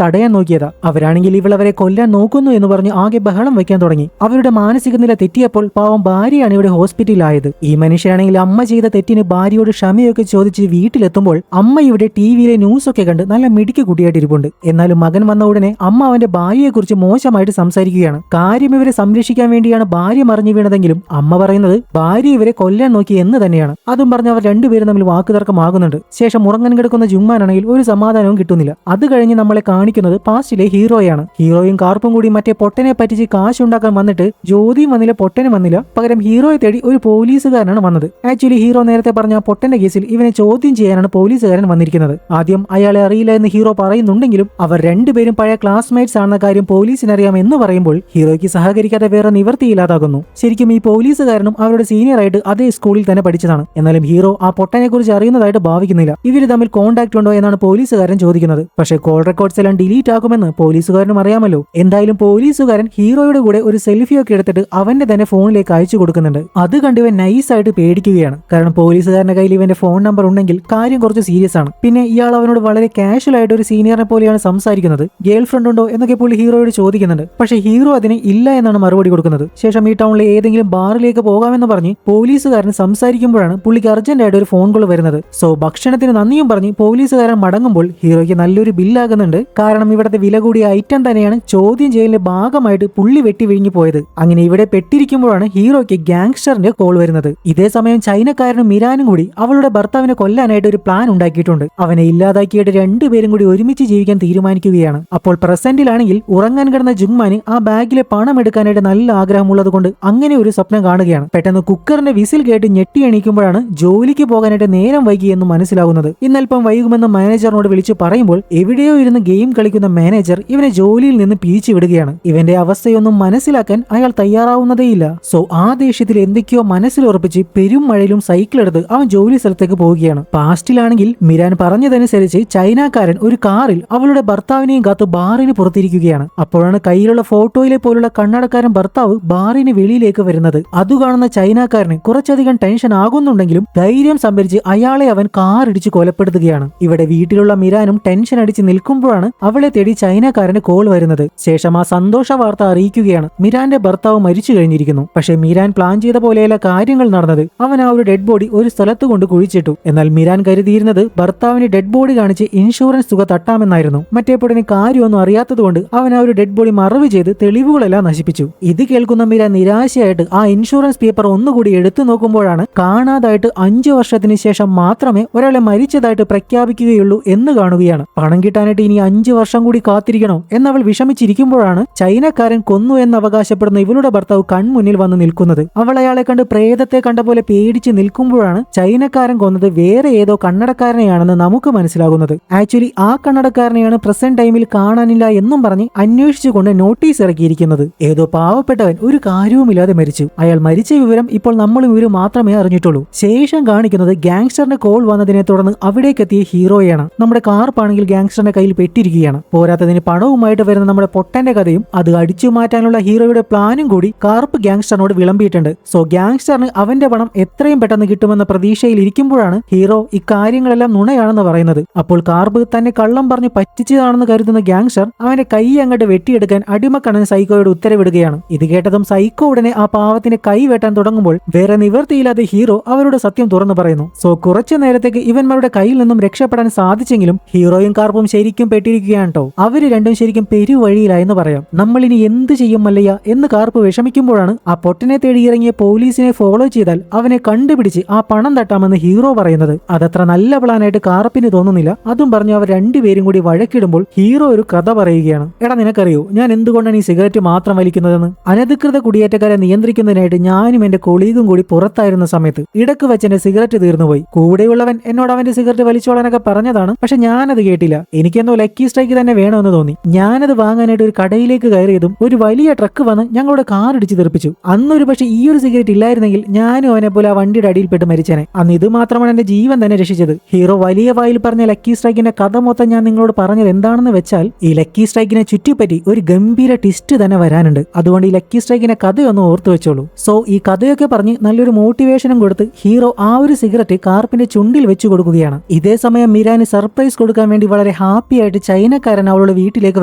തടയാൻ നോക്കിയതാ. അവരാണെങ്കിൽ ഇവളവരെ കൊല്ലാൻ നോക്കുന്നു എന്ന് പറഞ്ഞ് ആകെ ബഹളം വെക്കാൻ തുടങ്ങി. അവരുടെ മാനസിക നില തെറ്റിയപ്പോൾ പാവം ഭാര്യയാണ് ഇവിടെ ഹോസ്പിറ്റലിലായത്. ഈ മനുഷ്യനാണെങ്കിൽ അമ്മ ചെയ്ത തെറ്റിന് ഭാര്യയോട് ക്ഷമയൊക്കെ ചോദിച്ച് വീട്ടിലെത്തുമ്പോൾ അമ്മ ഇവിടെ ടിവിയിലെ ന്യൂസ് ഒക്കെ കണ്ട് നല്ല മിടുക്കി കുട്ടിയായിട്ടിരിപ്പുണ്ട്. എന്നാലും മകൻ വന്ന ഉടനെ അമ്മ അവന്റെ ഭാര്യയെക്കുറിച്ച് മോശമായിട്ട് സംസാരിക്കുകയാണ്. കാര്യം ഇവരെ സംരക്ഷിക്കാൻ വേണ്ടിയാണ് ഭാര്യ മറിഞ്ഞു വീണതെങ്കിലും അമ്മ പറയുന്നത് ഭാര്യ ഇവരെ കൊല്ലാൻ നോക്കി എന്ന് തന്നെയാണ്. അതും പറഞ്ഞ് അവർ രണ്ടുപേരും തമ്മിൽ വാക്കുതർക്കമാകുന്നുണ്ട്. ശേഷം ഉറങ്ങാൻ കിടക്കുന്ന ജുമ്മാനാണെങ്കിൽ ഒരു സമാധാനവും കിട്ടുന്നില്ല. അത് കഴിഞ്ഞ് നമ്മളെ കാണിക്കുന്നത് പാസ്റ്റിലെ ഹീറോയാണ്. ഹീറോയും കാർപ്പും കൂടി മറ്റേ പൊട്ടനെ പറ്റിച്ച് കാശുണ്ടാക്കാൻ വന്നിട്ട് ജ്യോതിയും വന്നില്ല, പൊട്ടനും വന്നില്ല. പകരം ഹീറോയെ തേടി ഒരു പോലീസുകാരനാണ് വന്നത്. ആക്ച്വലി ഹീറോ നേരത്തെ പറഞ്ഞ പൊട്ടന്റെ കേസിൽ ഇവനെ ചോദ്യം ചെയ്യാനാണ് പോലീസുകാരൻ വന്നിരിക്കുന്നത്. ആദ്യം അയാളെ അറിയില്ല എന്ന് ഹീറോ പറയുന്നുണ്ടെങ്കിലും അവർ രണ്ടുപേരും പഴയ ക്ലാസ്മേറ്റ്സ് ആണെന്ന കാര്യം പോലീസിനറിയാം എന്ന് പറയുമ്പോൾ ഹീറോയ്ക്ക് സഹകരിക്കാതെ വേറെ നിവർത്തിയില്ലാതാകുന്നു. ശരിക്കും ഈ പോലീസുകാരനും അവരുടെ സീനിയറായിട്ട് അതേ സ്കൂളിൽ തന്നെ പഠിച്ചതാണ്. എന്നാലും ഹീറോ ആ പൊട്ടനെ കുറിച്ച് അറിയുന്നതായിട്ട് ഭാവിക്കുന്നില്ല. ഇവര് തമ്മിൽ കോണ്ടാക്ട് ഉണ്ടോ എന്നാണ് പോലീസുകാരൻ ചോദിക്കുന്നത്. പക്ഷേ കോൾ റെക്കോർഡ്സ് എല്ലാം ഡിലീറ്റ് ആകുമെന്ന് പോലീസുകാരനും അറിയാമല്ലോ. എന്തായാലും പോലീസുകാരൻ ഹീറോയുടെ കൂടെ ഒരു സെൽഫി ഒക്കെ എടുത്തിട്ട് അവന്റെ തന്നെ ഫോണിലേക്ക് അയച്ചു കൊടുക്കുന്നുണ്ട്. അത് കണ്ട് ഇവൻ നൈസായിട്ട് പേടിക്കുകയാണ്. കാരണം പോലീസുകാരന്റെ കയ്യിൽ ഇവന്റെ ഫോൺ നമ്പർ ഉണ്ടെങ്കിൽ കാര്യം കുറച്ച് സീരിയസ് ആണ്. പിന്നെ ഇയാൾ അവനോട് വളരെ കാഷ്വൽ ആയിട്ട് ഒരു സീനിയറിനെ പോലെയാണ് സംസാരിക്കുന്നത്. ഗേൾ ഫ്രണ്ട് ഉണ്ടോ എന്നൊക്കെ പുള്ളി ഹീറോയോട് ചോദിക്കുന്നുണ്ട്. പക്ഷേ ഹീറോ അതിന് ഇല്ല എന്നാണ് മറുപടി കൊടുക്കുന്നത്. ശേഷം ഈ ടൗണിലെ ഏതെങ്കിലും ബാറിലേക്ക് പോകാമെന്ന് പറഞ്ഞ് പോലീസുകാരൻ സംസാരിക്കുമ്പോഴാണ് പുള്ളിക്ക് അർജന്റ് ആയിട്ട് ഒരു ഫോൺ കോൾ വരുന്നത്. സോ ഭക്ഷണത്തിന് നന്ദിയും പറഞ്ഞ് പോലീസുകാരൻ മടങ്ങുമ്പോൾ ഹീറോയ്ക്ക് നല്ലൊരു ബില്ലാകുന്നുണ്ട്. കാരണം ഇവിടത്തെ വില കൂടിയ ഐറ്റം തന്നെയാണ് ചോദ്യം ചെയ്യലിന്റെ ഭാഗമായിട്ട് പുള്ളി വെട്ടി വിഴുങ്ങി പോയത്. അങ്ങനെ ഇവിടെ പെട്ടിരിക്കുമ്പോഴാണ് ഹീറോയ്ക്ക് ഗാങ്സ്റ്ററിന്റെ കോൾ വരുന്നത്. ഇതേ സമയം ചൈനക്കാരനും മിരാനും കൂടി അവളുടെ ഭർത്താവിനെ കൊല്ലാനായിട്ട് ഒരു പ്ലാൻ ഉണ്ടാക്കിയിട്ടുണ്ട്. അവനെ ഇല്ലാതാക്കിയിട്ട് രണ്ടുപേരും കൂടി ഒരുമിച്ച് ജീവിക്കാൻ തീരുമാനിക്കുകയാണ്. അപ്പോൾ പ്രസന്റിലാണെങ്കിൽ ഉറങ്ങാൻ കിടന്ന ജുങ്മാന് ആ ബാഗിലെ പണം എടുക്കാനായിട്ട് നല്ല ആഗ്രഹമുള്ളത് കൊണ്ട് അങ്ങനെ ഒരു സ്വപ്നം കാണുകയാണ്. പെട്ടെന്ന് കുക്കറിന്റെ വിസിൽ കേട്ട് ഞെട്ടി എണീക്കുമ്പോഴാണ് ജോലിക്ക് പോകാനായിട്ട് നേരം വൈകി എന്ന് മനസ്സിലാകുന്നത്. ഇന്നൽപ്പം വൈകുമെന്ന് മാനേജറിനോട് വിളിച്ചു പറയുമ്പോൾ എവിടെയോ ഇരുന്ന് ഗെയിം കളിക്കുന്ന മാനേജർ ഇവനെ ജോലിയിൽ നിന്ന് പിരിച്ചു വിടുകയാണ്. ഇവന്റെ അവസ്ഥയൊന്നും മനസ്സിലാക്കാൻ അയാൾ തയ്യാറാവുന്നതേയില്ല. സോ ആ ദേഷ്യത്തിൽ എന്തൊക്കെയോ മനസ്സിലുറപ്പിച്ച് പെരും മഴയിലും സൈക്കിൾ എടുത്ത് അവൻ ജോലി സ്ഥലത്തേക്ക് പോവുകയാണ്. പാസ്റ്റിലാണെങ്കിൽ മിരാൻ പറഞ്ഞതനുസരിച്ച് ചൈനക്കാരൻ ഒരു കാറിൽ അവളുടെ ഭർത്താവിനെയും കാത്ത് ബാറിന് പുറത്തിരിക്കുകയാണ്. അപ്പോഴാണ് കയ്യിലുള്ള ഫോട്ടോയിലെ പോലുള്ള കണ്ണടക്കാരൻ ഭർത്താവ് ബാറിന് വെളിയിലേക്ക് വരുന്നത്. അത് കാണുന്ന ചൈനക്കാരന് കുറച്ചധികം ടെൻഷൻ ആകുന്നുണ്ടെങ്കിലും ധൈര്യം സംഭരിച്ച് അയാളെ അവൻ കാർ ഇടിച്ച് കൊലപ്പെടുത്തുകയാണ്. ഇവിടെ വീട്ടിലുള്ള മിരാനും ടെൻഷൻ അടിച്ച് നിൽക്കുമ്പോഴാണ് അവളെ തേടി ചൈനക്കാരന് കോൾ വരുന്നത്. ശേഷം ആ സന്തോഷ വാർത്ത അറിയിക്കുകയാണ്. മിരാന്റെ ഭർത്താവ് മരിച്ചു കഴിഞ്ഞിരിക്കുന്നു. പക്ഷേ മിരാൻ പ്ലാൻ ചെയ്ത പോലെയല്ല കാര്യങ്ങൾ നടന്നത്. അവൻ ആ ഒരു ഡെഡ് ബോഡി ഒരു സ്ഥലത്ത് കൊണ്ട് കുഴിച്ചിട്ടു. എന്നാൽ മിരാൻ കരുതിയിരുന്നത് ഭർത്താവിന് ഡെഡ് ബോഡി കാണിച്ച് ഇൻഷുറൻസ് തുക തട്ടാമെന്നായിരുന്നു. മറ്റേ പൊടിന് കാര്യമൊന്നും അറിയാത്തതുകൊണ്ട് അവൻ ആ ഒരു ഡെഡ് ബോഡി മറവ് ചെയ്ത് തെളിവുകളെല്ലാം നശിപ്പിച്ചു. ഇത് കേൾക്കുന്ന മിരാൻ നിരാശയായിട്ട് ആ ഇൻഷുറൻസ് പേപ്പർ ഒന്നുകൂടി എടുത്തു നോക്കുമ്പോഴാണ് കാണാതായിട്ട് 5 വർഷത്തിന് ശേഷം മാത്രമേ ഒരാളെ മരിച്ചതായിട്ട് പ്രഖ്യാപിക്കുകയുള്ളൂ എന്ന് കാണുകയാണ്. പണം കിട്ടാനായിട്ട് ഇനി 5 വർഷം കൂടി കാത്തിരിക്കണോ എന്നവൾ വിഷമിച്ചിരിക്കുമ്പോഴാണ് ചൈനക്കാരൻ കൊന്നു എന്ന് അവകാശപ്പെടുന്ന ഇവളുടെ ഭർത്താവ് കൺമുന്നിൽ വന്ന് നിൽക്കുന്നത്. അവൾ അയാളെ കണ്ട് പ്രേതത്തെ കണ്ട പോലെ പേടിച്ച് നിൽക്കുമ്പോഴാണ് ചൈനക്കാരൻ കൊന്നത് വേറെ ഏതോ കണ്ണടക്കാരനെയാണെന്ന് നമുക്ക് മനസ്സിലാകുന്നത്. ആക്ച്വലി ആ കണ്ണടക്കാരനെയാണ് പ്രസന്റ് ടൈമിൽ കാണാനില്ല എന്നും പറഞ്ഞ് അന്വേഷിച്ചുകൊണ്ട് നോട്ടീസ് ഇറക്കിയിരിക്കുന്നത്. ഏതോ പാവപ്പെട്ടവൻ ഒരു കാര്യവുമില്ലാതെ മരിച്ചു. അയാൾ മരിച്ച വിവരം ഇപ്പോൾ നമ്മളും ഇവരും മാത്രമേ അറിഞ്ഞിട്ടുള്ളൂ. ശേഷം കാണിക്കുന്നത് ഗാങ്സ്റ്ററിന്റെ കോൾ വന്നതിനെ തുടർന്ന് അവിടേക്കെത്തിയ ഹീറോയാണ്. നമ്മുടെ കാർപ്പാണെങ്കിൽ ഗാങ്സ്റ്ററിന്റെ കയ്യിൽ പെട്ടിരിക്കുകയാണ്. പോരാത്തതിന് പണവുമായിട്ട് വരുന്ന നമ്മുടെ പൊട്ടന്റെ കഥയും അത് അടിച്ചു മാറ്റാനുള്ള ഹീറോയുടെ പ്ലാനും കൂടി കാർപ്പ് ഗാങ്സ്റ്ററിനോട് വിളമ്പിയിട്ടുണ്ട്. സോ ഗാങ്സ്റ്ററിന് അവന്റെ പണം എത്രയും പെട്ടെന്ന് കിട്ടുമെന്ന പ്രതീക്ഷയിൽ ഇരിക്കുമ്പോഴാണ് ഹീറോ ഇക്കാര്യങ്ങളെല്ലാം നുണയാണെന്ന് പറയുന്നത്. അപ്പോൾ കാർപ്പ് തന്നെ കള്ളം പറഞ്ഞ് പറ്റിച്ചതാണെന്ന് കരുതുന്ന ഗാങ്സ്റ്റർ അവന്റെ കൈ അങ്ങോട്ട് വെട്ടിയെടുക്കാൻ അടിമക്കണ്ണൻ സൈക്കോയോട് ഉത്തരവിടുകയാണ്. ഇത് കേട്ടതും സൈക്കോ ഉടനെ ആ പാവത്തിന്റെ കൈ വെട്ടാൻ തുടങ്ങുമ്പോൾ വേറെ നിവൃത്തിയില്ലാതെ ഹീറോ അവരുടെ സത്യം തുറന്നു പറയുന്നു. സോ കുറച്ചു നേരത്തേക്ക് ഇവന്മാരുടെ കയ്യിൽ നിന്നും രക്ഷപ്പെടാൻ സാധിച്ചെങ്കിലും ഹീറോയും കാർപ്പും ശരിക്കും പെട്ടിരിക്കുകയാണ് കേട്ടോ. അവര് രണ്ടും ശരിക്കും പെരുവഴിയിലായെന്ന് പറയാം. നമ്മളിനി എന്ത് ചെയ്യും മല്ലയ്യ എന്ന് കാർപ്പ് വിഷമിക്കുമ്പോഴാണ് ആ പൊട്ടനെ തേടി ഇറങ്ങിയ പോലീസിനെ ഫോളോ ചെയ്താൽ അവനെ കണ്ടുപിടിച്ച് ആ പണം തട്ടാമെന്ന് ഹീറോ പറയുന്നത്. അതത്ര നല്ല പ്ലാനായിട്ട് കാർപ്പിന് തോന്നുന്നില്ല. അതും പറഞ്ഞ് അവർ രണ്ടുപേരും കൂടി വഴക്കിടുമ്പോൾ ഹീറോ ഒരു കഥ പറയുകയാണ്. എടാ നിനക്കറിയോ ഞാൻ എന്തുകൊണ്ടാണ് ഈ സിഗരറ്റ് മാത്രം വലിക്കുന്നതെന്ന്? അനധികൃത കുടിയേറ്റക്കാരെ നിയന്ത്രിക്കുന്നതിനായിട്ട് ഞാനും എന്റെ കൊളീഗും കൂടി പുറത്തായിരുന്ന സമയത്ത് ഇടക്ക് വെച്ച് എന്റെ സിഗരറ്റ് തീർന്നുപോയി. കൂടെയുള്ളവൻ എന്നോട് അവന്റെ സിഗരറ്റ് വലിച്ചോളാനൊക്കെ പറഞ്ഞതാണ്. പക്ഷെ ഞാനത് കേട്ടില്ല. എനിക്കെന്തോ ലക്കി സ്ട്രൈക്ക് തന്നെ വേണമെന്ന് തോന്നി. ഞാനത് വാങ്ങാനായിട്ട് ഒരു കടയിലേക്ക് കയറിയതും ഒരു വലിയ ട്രക്ക് വന്ന് ഞങ്ങളുടെ കാർ ഇടിച്ച് തെറിപ്പിച്ചു. അന്നൊരു പക്ഷെ ഈ ഒരു സിഗരറ്റ് ഇല്ലായിരുന്നെങ്കിൽ ഞാനും അവനെ പോലെ ആ വണ്ടിയുടെ അടിയിൽപ്പെട്ട് മരിച്ചേനെ. അന്ന് ഇത് മാത്രമാണ് എന്റെ ജീവൻ തന്നെ രക്ഷിച്ചത്. ഹീറോ വലിയ വായിൽ പറഞ്ഞ ലക്കി സ്ട്രൈക്കിന്റെ കഥ മൊത്തം ഞാൻ നിങ്ങളോട് പറഞ്ഞത് എന്താണെന്ന് വെച്ചാൽ ഈ ലക്കി സ്ട്രൈക്കിനെ ചുറ്റിപ്പറ്റി ഒരു ഗംഭീര ട്വിസ്റ്റ് തന്നെ വരാനുണ്ട്. അതുകൊണ്ട് ഈ ലക്കി സ്ട്രൈക്കിന്റെ കഥയൊന്നും ഓർത്തു വെച്ചോളൂ. സോ ഈ കഥയൊക്കെ പറഞ്ഞ് നല്ലൊരു മോട്ടിവേഷനും കൊടുത്ത് ഹീറോ ആ ഒരു സിഗരറ്റ് കാർപ്പിന്റെ ചുണ്ടിൽ വെച്ചു കൊടുക്കുകയാണ്. ഇതേ സമയം മിരാൻ മിരാന് സർപ്രൈസ് കൊടുക്കാൻ വേണ്ടി വളരെ ഹാപ്പി ആയിട്ട് ചൈനക്കാരൻ അവളുടെ വീട്ടിലേക്ക്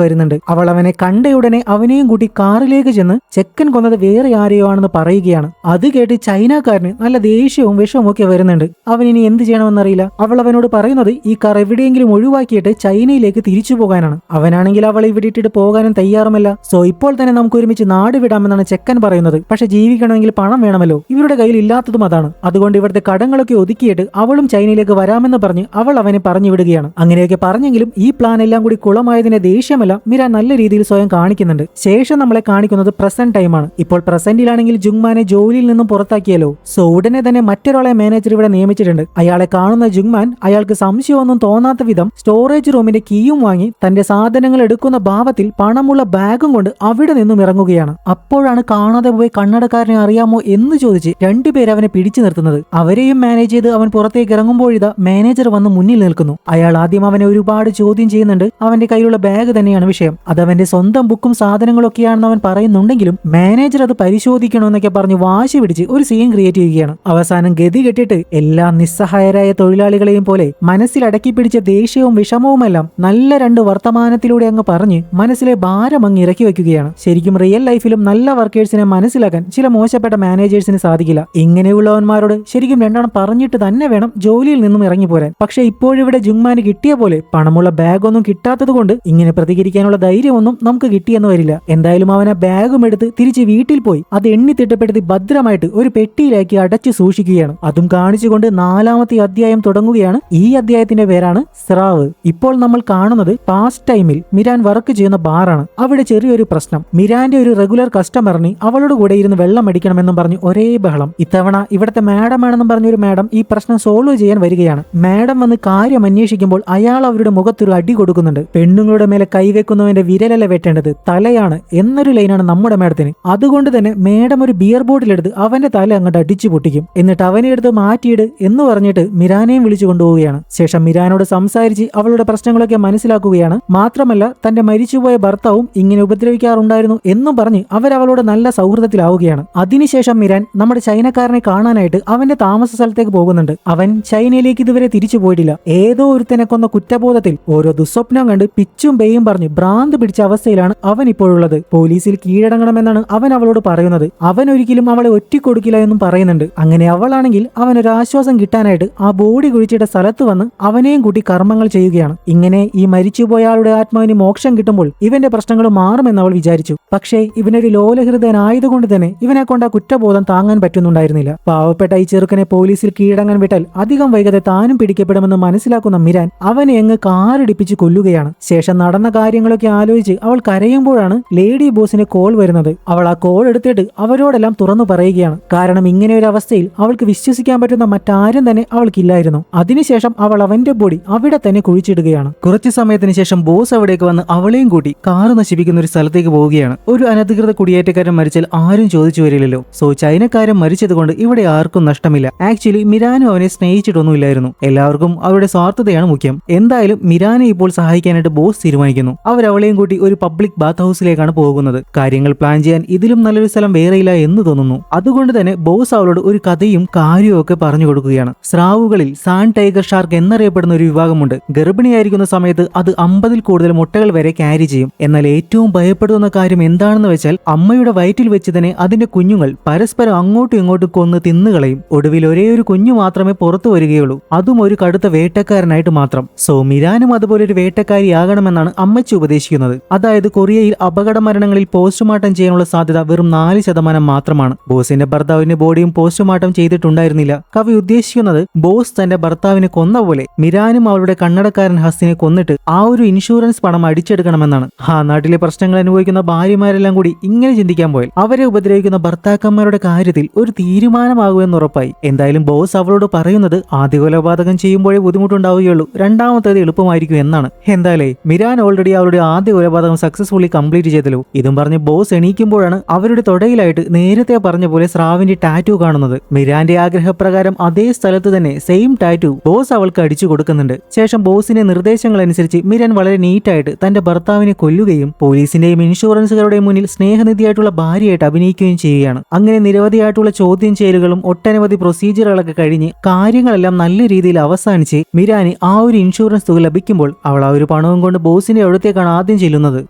വരുന്നുണ്ട്. അവൾ അവനെ കണ്ടയുടനെ അവനെയും കൂട്ടി കാറിലേക്ക് ചെന്ന് ചെക്കൻ കൊന്നത് വേറെ ആരെയോ ആണെന്ന് പറയുകയാണ്. അത് കേട്ട് ചൈനക്കാരന് നല്ല ദേഷ്യവും വിഷവും ഒക്കെ വരുന്നുണ്ട്. അവൻ ഇനി എന്ത് ചെയ്യണമെന്നറിയില്ല. അവൾ അവനോട് പറയുന്നത് ഈ കാർ എവിടെയെങ്കിലും ഒഴിവാക്കിയിട്ട് ചൈനയിലേക്ക് തിരിച്ചു പോകാനാണ്. അവനാണെങ്കിൽ അവളെ ഇവിടെ ഇട്ടിട്ട് പോകാനും തയ്യാറുമല്ല. സോ ഇപ്പോൾ തന്നെ നമുക്ക് ഒരുമിച്ച് നാട് വിടാമെന്നാണ് ചെക്കൻ പറയുന്നത്. പക്ഷെ ജീവിക്കണമെങ്കിൽ പണം വേണമല്ലോ. ഇവരുടെ കയ്യിൽ ഇല്ലാത്തതും അതാണ്. അതുകൊണ്ട് ഇവിടുത്തെ കടങ്ങളൊക്കെ ഒതുക്കിയിട്ട് അവളും ചൈനയിലേക്ക് വരാമെന്ന് പറഞ്ഞ് അവൾ അവനെ പറഞ്ഞു വിടുകയാണ്. അങ്ങനെയൊക്കെ പറഞ്ഞെങ്കിലും ഈ പ്ലാൻ എല്ലാം കൂടി കുളമായതിന്റെ ദേഷ്യമല്ല മിരാൻ നല്ല രീതിയിൽ സ്വയം കാണിക്കുന്നുണ്ട്. ശേഷം നമ്മളെ കാണിക്കുന്നത് പ്രസന്റ് ടൈമാണ്. ഇപ്പോൾ പ്രസന്റിലാണെങ്കിൽ ജുങ്മാനെ ജോലിയിൽ നിന്നും പുറത്താക്കിയല്ലോ. സോ ഉടനെ തന്നെ മറ്റൊരാളെ മാനേജർ ഇവിടെ നിയമിച്ചിട്ടുണ്ട്. അയാളെ കാണുന്ന ജുങ്മാൻ അയാൾക്ക് സംശയമൊന്നും തോന്നാത്ത വിധം സ്റ്റോറേജ് റൂമിന്റെ കീയും വാങ്ങി തന്റെ സാധനങ്ങൾ എടുക്കുന്ന ഭാവത്തിൽ പണമുള്ള ബാഗും കൊണ്ട് അവിടെ നിന്നും ഇറങ്ങുകയാണ്. അപ്പോഴാണ് കാണാതെ പോയി കണ്ണടക്കാരനെ അറിയാമോ എന്ന് ചോദിച്ച് രണ്ടുപേർ അവനെ പിടിച്ചു നിർത്തുന്നത്. അവരെയും മാനേജ് ചെയ്ത് അവൻ പുറത്തേക്ക് ഇറങ്ങുമ്പോഴിതാ മാനേജർ വന്ന് മുന്നിൽ നിൽക്കുന്നു. അയാൾ ആദ്യം അവനെ ഒരുപാട് ചോദ്യം ചെയ്യുന്നുണ്ട്. അവന്റെ കയ്യിലുള്ള ബാഗ് തന്നെയാണ് വിഷയം. അത് അവന്റെ സ്വന്തം ബുക്കും സാധനങ്ങളൊക്കെയാണെന്ന് അവൻ പറയുന്നുണ്ടെങ്കിലും മാനേജർ അത് പരിശോധിക്കണമെന്നൊക്കെ പറഞ്ഞ് വാശി പിടിച്ച് ഒരു സീൻ ക്രിയേറ്റ് ചെയ്യുകയാണ്. അവസാനം ഗതി കെട്ടിട്ട് എല്ലാ നിസ്സഹായരായ തൊഴിലാളികളെയും പോലെ മനസ്സിൽ അടക്കി പിടിച്ച ദേഷ്യവും വിഷമവുമെല്ലാം നല്ല രണ്ട് വർത്തമാനത്തിലൂടെ അങ്ങ് പറഞ്ഞ് മനസ്സിലെ ഭാരം അങ്ങ് ഇറക്കി വെക്കുകയാണ്. ശരിക്കും റിയൽ ലൈഫിലും നല്ല വർക്കേഴ്സിനെ മനസ്സിലാക്കാൻ ചില മോശപ്പെട്ട മാനേജേഴ്സിന് സാധിക്കില്ല. ഇങ്ങനെയുള്ളവന്മാരോട് ശരിക്കും രണ്ടെണ്ണം പറഞ്ഞിട്ട് തന്നെ വേണം ജോലിയിൽ നിന്നും ഇറങ്ങിപ്പോരാൻ. പക്ഷെ ഇപ്പോഴിവിടെ ജുങ്മാന് കിട്ടിയ പോലെ പണമുള്ള ബാഗൊന്നും കിട്ടാത്തത് കൊണ്ട് ഇങ്ങനെ പ്രതികരിക്കാനുള്ള ധൈര്യമൊന്നും നമുക്ക് കിട്ടിയെന്ന് വരില്ല. എന്തായാലും അവൻ ആ ബാഗും എടുത്ത് തിരിച്ച് വീട്ടിൽ പോയി അത് എണ്ണി തിട്ടപ്പെടുത്തി ഭദ്രമായിട്ട് ഒരു പെട്ടിയിലാക്കി അടച്ചു സൂക്ഷിക്കുകയാണ്. അതും കാണിച്ചുകൊണ്ട് 4ാമത്തെ അധ്യായം തുടങ്ങുകയാണ്. ഈ അധ്യായത്തിന്റെ പേരാണ് സ്രാവ്. ഇപ്പോൾ നമ്മൾ കാണുന്നത് പാസ്റ്റ് ടൈമിൽ മിരാൻ വർക്ക് ചെയ്യുന്ന ബാറാണ്. അവിടെ ചെറിയൊരു പ്രശ്നം. മിരാന്റെ ഒരു റെഗുലർ കസ്റ്റമറിന് അവളോട് കൂടെ ഇരുന്ന് വെള്ളം അടിക്കണമെന്നും പറഞ്ഞു ഒരേ ബഹളം. ഇത്തവണ ഇവിടുത്തെ മാഡം ആണെന്നും പറഞ്ഞൊരു മാഡം ഈ പ്രശ്നം സോൾവ് ചെയ്യാൻ വരികയാണ്. മാഡം വന്ന് കാര്യം അന്വേഷിക്കുമ്പോൾ അയാൾ അവരുടെ മുഖത്തൊരു അടി കൊടുക്കുന്നുണ്ട്. പെണ്ണുങ്ങളുടെ മേലെ കൈവെക്കുന്നവന്റെ വിരലല്ല വെട്ടേണ്ടത് തലയാണ് എന്നൊരു ലൈനാണ് നമ്മുടെ മാഡത്തിന്. അതുകൊണ്ട് തന്നെ മാഡം ഒരു ബിയർ ബോട്ടിലെടുത്ത് അവന്റെ തല അങ്ങോട്ട് അടിച്ചു പൊട്ടിക്കും. എന്നിട്ട് അവനെ എടുത്ത് മാറ്റിയിട് എന്ന് പറഞ്ഞിട്ട് മിരാനെയും വിളിച്ചു കൊണ്ടുപോവുകയാണ്. ശേഷം മിരാനോട് സംസാരിച്ച് അവളുടെ പ്രശ്നങ്ങളൊക്കെ മനസ്സിലാക്കുകയാണ്. മാത്രമല്ല തന്റെ മരിച്ചുപോയ ഭർത്താവും ഇങ്ങനെ ഉപദ്രവിക്കാറുണ്ടായിരുന്നു എന്നും പറഞ്ഞ് അവരവളോട് നല്ല സൗഹൃദത്തിലാവുകയാണ്. അതിനുശേഷം മിരാൻ നമ്മുടെ ചൈനക്കാരനെ കാണാനായിട്ട് അവന്റെ താമസ സ്ഥലത്തേക്ക് പോകുന്നുണ്ട്. അവൻ ചൈനയിലേക്ക് ഇതുവരെ തിരിച്ചു പോയിട്ടില്ല. ഏതോ ഒരുത്തനെ കൊന്ന കുറ്റബോധത്തിൽ ഓരോ ദുസ്വപ്നം കണ്ട് പിച്ചും പേയും പറഞ്ഞ് ഭ്രാന്ത് പിടിച്ച അവസ്ഥയിലാണ് അവൻ ഇപ്പോഴുള്ളത്. പോലീസിൽ കീഴടങ്ങണമെന്നാണ് അവൻ അവളോട് പറയുന്നത്. അവൻ ഒരിക്കലും അവളെ ഒറ്റിക്കൊടുക്കില്ല എന്നും പറയുന്നുണ്ട്. അങ്ങനെ അവളാണെങ്കിൽ അവനൊരു ആശ്വാസം കിട്ടാനായിട്ട് ആ ബോഡി കുഴിച്ചിട്ട സ്ഥലത്ത് വന്ന് അവനെയും കൂട്ടി കർമ്മങ്ങൾ ചെയ്യുകയാണ്. ഇങ്ങനെ ഈ മരിച്ചുപോയ ആളുടെ ആത്മാവിന് മോക്ഷം കിട്ടുമ്പോൾ ഇവന്റെ പ്രശ്നങ്ങൾ മാറുമെന്ന് അവൾ വിചാരിച്ചു. പക്ഷേ ഇവനൊരു ലോലഹൃദയനായതുകൊണ്ട് തന്നെ ഇവനെ കൊണ്ട് ആ കുറ്റബോധം താങ്ങാൻ പറ്റുന്നുണ്ടായിരുന്നില്ല. പാവപ്പെട്ട ഈ ചെറുക്കനെ പോലീസിൽ കീഴടങ്ങാൻ വിട്ടാൽ അധികം വൈകാതെ താനും പിടിക്കപ്പെടുമെന്ന് മനസ്സിലാക്കുന്ന മിരാൻ അവനെ അങ്ങ് കാറിടിപ്പിച്ച് കൊല്ലുകയാണ്. ശേഷം നടന്ന കാര്യങ്ങളൊക്കെ ആലോചിച്ച് അവൾ കരയുമ്പോഴാണ് ലേഡി ബോസിന് കോൾ വരുന്നത്. അവൾ ആ കോൾ എടുത്തിട്ട് അവരോടെല്ലാം തുറന്നു പറയുകയാണ്. കാരണം ഇങ്ങനെ ഒരു അവസ്ഥയിൽ അവൾക്ക് വിശ്വസിക്കാൻ പറ്റുന്ന മറ്റാരും തന്നെ അവൾക്കില്ലായിരുന്നു. അതിനുശേഷം അവൾ അവന്റെ ബോഡി അവിടെ തന്നെ കുഴിച്ചിടുകയാണ്. കുറച്ചു സമയത്തിന് ശേഷം ബോസ് അവിടേക്ക് വന്ന് അവളെയും കൂട്ടി കാറ് നശിപ്പിക്കുന്ന ഒരു സ്ഥലത്തേക്ക് പോവുകയാണ്. ഒരു അനധികൃത കുടിയേറ്റക്കാരൻ മരിച്ചാൽ ആരും ചോദിച്ചു വരില്ലല്ലോ. സോ ചൈനക്കാരൻ മരിച്ചത് കൊണ്ട് ഇവിടെ ആർക്കും നഷ്ടമില്ല. ആക്ച്വലി മിരാനും അവനെ സ്നേഹിച്ചിട്ടൊന്നുമില്ലായിരുന്നു. എല്ലാവർക്കും അവരുടെ സ്വാർത്ഥതയാണ് മുഖ്യം. എന്തായാലും മിരാനെ ഇപ്പോൾ സഹായിക്കാനായിട്ട് ബോസ് തീരുമാനിക്കുന്നു. അവളെയും കൂട്ടി ഒരു പബ്ലിക് ബാത്ത് ഹൗസിലേക്കാണ് പോകുന്നത്. കാര്യങ്ങൾ പ്ലാൻ ചെയ്യാൻ ഇതിലും നല്ലൊരു സ്ഥലം വേറെയില്ല എന്ന് തോന്നുന്നു. അതുകൊണ്ട് തന്നെ ബോസ് അവളോട് ഒരു കഥയും കാര്യവും ഒക്കെ പറഞ്ഞു കൊടുക്കുകയാണ്. സ്രാവുകളിൽ സാൻ ടൈഗർ ഷാർക്ക് എന്നറിയപ്പെടുന്ന ഒരു വിഭാഗമുണ്ട്. ഗർഭിണിയായിരിക്കുന്ന സമയത്ത് അത് 50ൽ കൂടുതൽ മുട്ടകൾ വരെ ക്യാരി ചെയ്യും. എന്നാൽ ഏറ്റവും ഭയപ്പെടുന്ന കാര്യം എന്താണെന്ന് വെച്ചാൽ അമ്മയുടെ വയറ്റിൽ വെച്ച് തന്നെ അതിന്റെ കുഞ്ഞുങ്ങൾ പരസ്പരം അങ്ങോട്ടും ഇങ്ങോട്ടും കൊന്ന് തിന്നുകളയും. ഒടുവിൽ ഒരേ ഒരു കുഞ്ഞു മാത്രമേ പുറത്തു വരികയുള്ളൂ. അതും ഒരു കടുത്ത വേട്ടക്കാരനായിട്ട് മാത്രം. സോ മിരാനും അതുപോലെ ഒരു വേട്ടക്കാരിയാകണമെന്നാണ് അമ്മച്ചി ഉപദേശിക്കുന്നത്. അതായത് കൊറിയയിൽ അപകട മരണങ്ങളിൽ പോസ്റ്റ്മോർട്ടം ചെയ്യാനുള്ള സാധ്യത വെറും 4% മാത്രമാണ്. ബോസിന്റെ ഭർത്താവിന്റെ ബോഡിയും പോസ്റ്റ്മോർട്ടം ചെയ്തിട്ടുണ്ടായിരുന്നില്ല. കവി ഉദ്ദേശിക്കുന്നത് ബോസ് തന്റെ ഭർത്താവിനെ കൊന്ന പോലെ മിരാനും അവളുടെ കണ്ണടക്കാരൻ ഹസിനെ കൊന്നിട്ട് ആ ഒരു ഇൻഷുറൻസ് പണം അടിച്ചെടുക്കണമെന്നാണ്. ആ നാട്ടിലെ പ്രശ്നങ്ങൾ അനുഭവിക്കുന്ന ഭാര്യമാരെല്ലാം കൂടി ഇങ്ങനെ ചിന്തിക്കാൻ പോയാൽ അവരെ ഉപദ്രവിക്കുന്ന ഭർത്താക്കന്മാരുടെ കാര്യത്തിൽ ഒരു തീരുമാനമാകുമെന്ന് ഉറപ്പായി. എന്തായാലും ബോസ് അവളോട് പറയുന്നത് ആദ്യ കൊലപാതകം ചെയ്യുമ്പോഴേ ബുദ്ധിമുട്ടുണ്ടാവുകയുള്ളൂ, രണ്ടാമത്തേത് എളുപ്പമായിരിക്കും എന്നാണ്. എന്തായാലേ മിരാൻ ഓൾറെഡി അവളുടെ ആദ്യ കൊലപാതകം സക്സസ്ഫുള്ളി കംപ്ലീറ്റ് ചെയ്തല്ലോ. ഇതും പറഞ്ഞ് ബോസ് എണീക്കുമ്പോഴാണ് അവരുടെ തൊടയിലായിട്ട് നേരത്തെ പറഞ്ഞ പോലെ സ്രാവിന്റെ ടാറ്റു കാണുന്നത്. മിരാന്റെ ആഗ്രഹപ്രകാരം അതേ സ്ഥലത്ത് തന്നെ സെയിം ടാറ്റു ബോസ് അവൾക്ക് അടിച്ചു കൊടുക്കുന്നുണ്ട്. ശേഷം ബോസിന്റെ നിർദ്ദേശങ്ങൾ അനുസരിച്ച് മിരാൻ വളരെ നീറ്റായിട്ട് തന്റെ ഭർത്താവിനെ കൊല്ലുകയും പോലീസിന്റെയും ഇൻഷുറൻസുകളുടെയും മുന്നിൽ സ്നേഹനിധിയായിട്ടുള്ള ഭാര്യയായിട്ട് അഭിനയിക്കുകയും ചെയ്യുകയാണ്. അങ്ങനെ നിരവധിയായിട്ടുള്ള ചോദ്യം ചെയ്യലുകളും ഒട്ടനവധി പ്രൊസീജിയറുകളൊക്കെ കഴിഞ്ഞ് കാര്യങ്ങളെല്ലാം നല്ല രീതിയിൽ അവസാനിച്ച് മിരാൻ മിരാന് ആ ഒരു ഇൻഷുറൻസ് തുക ലഭിക്കുമ്പോൾ അവൾ ആ ഒരു പണവും കൊണ്ട് ബോസിന്റെ അടുത്തേക്കാണ് ആദ്യം ചെല്ലുന്നത്.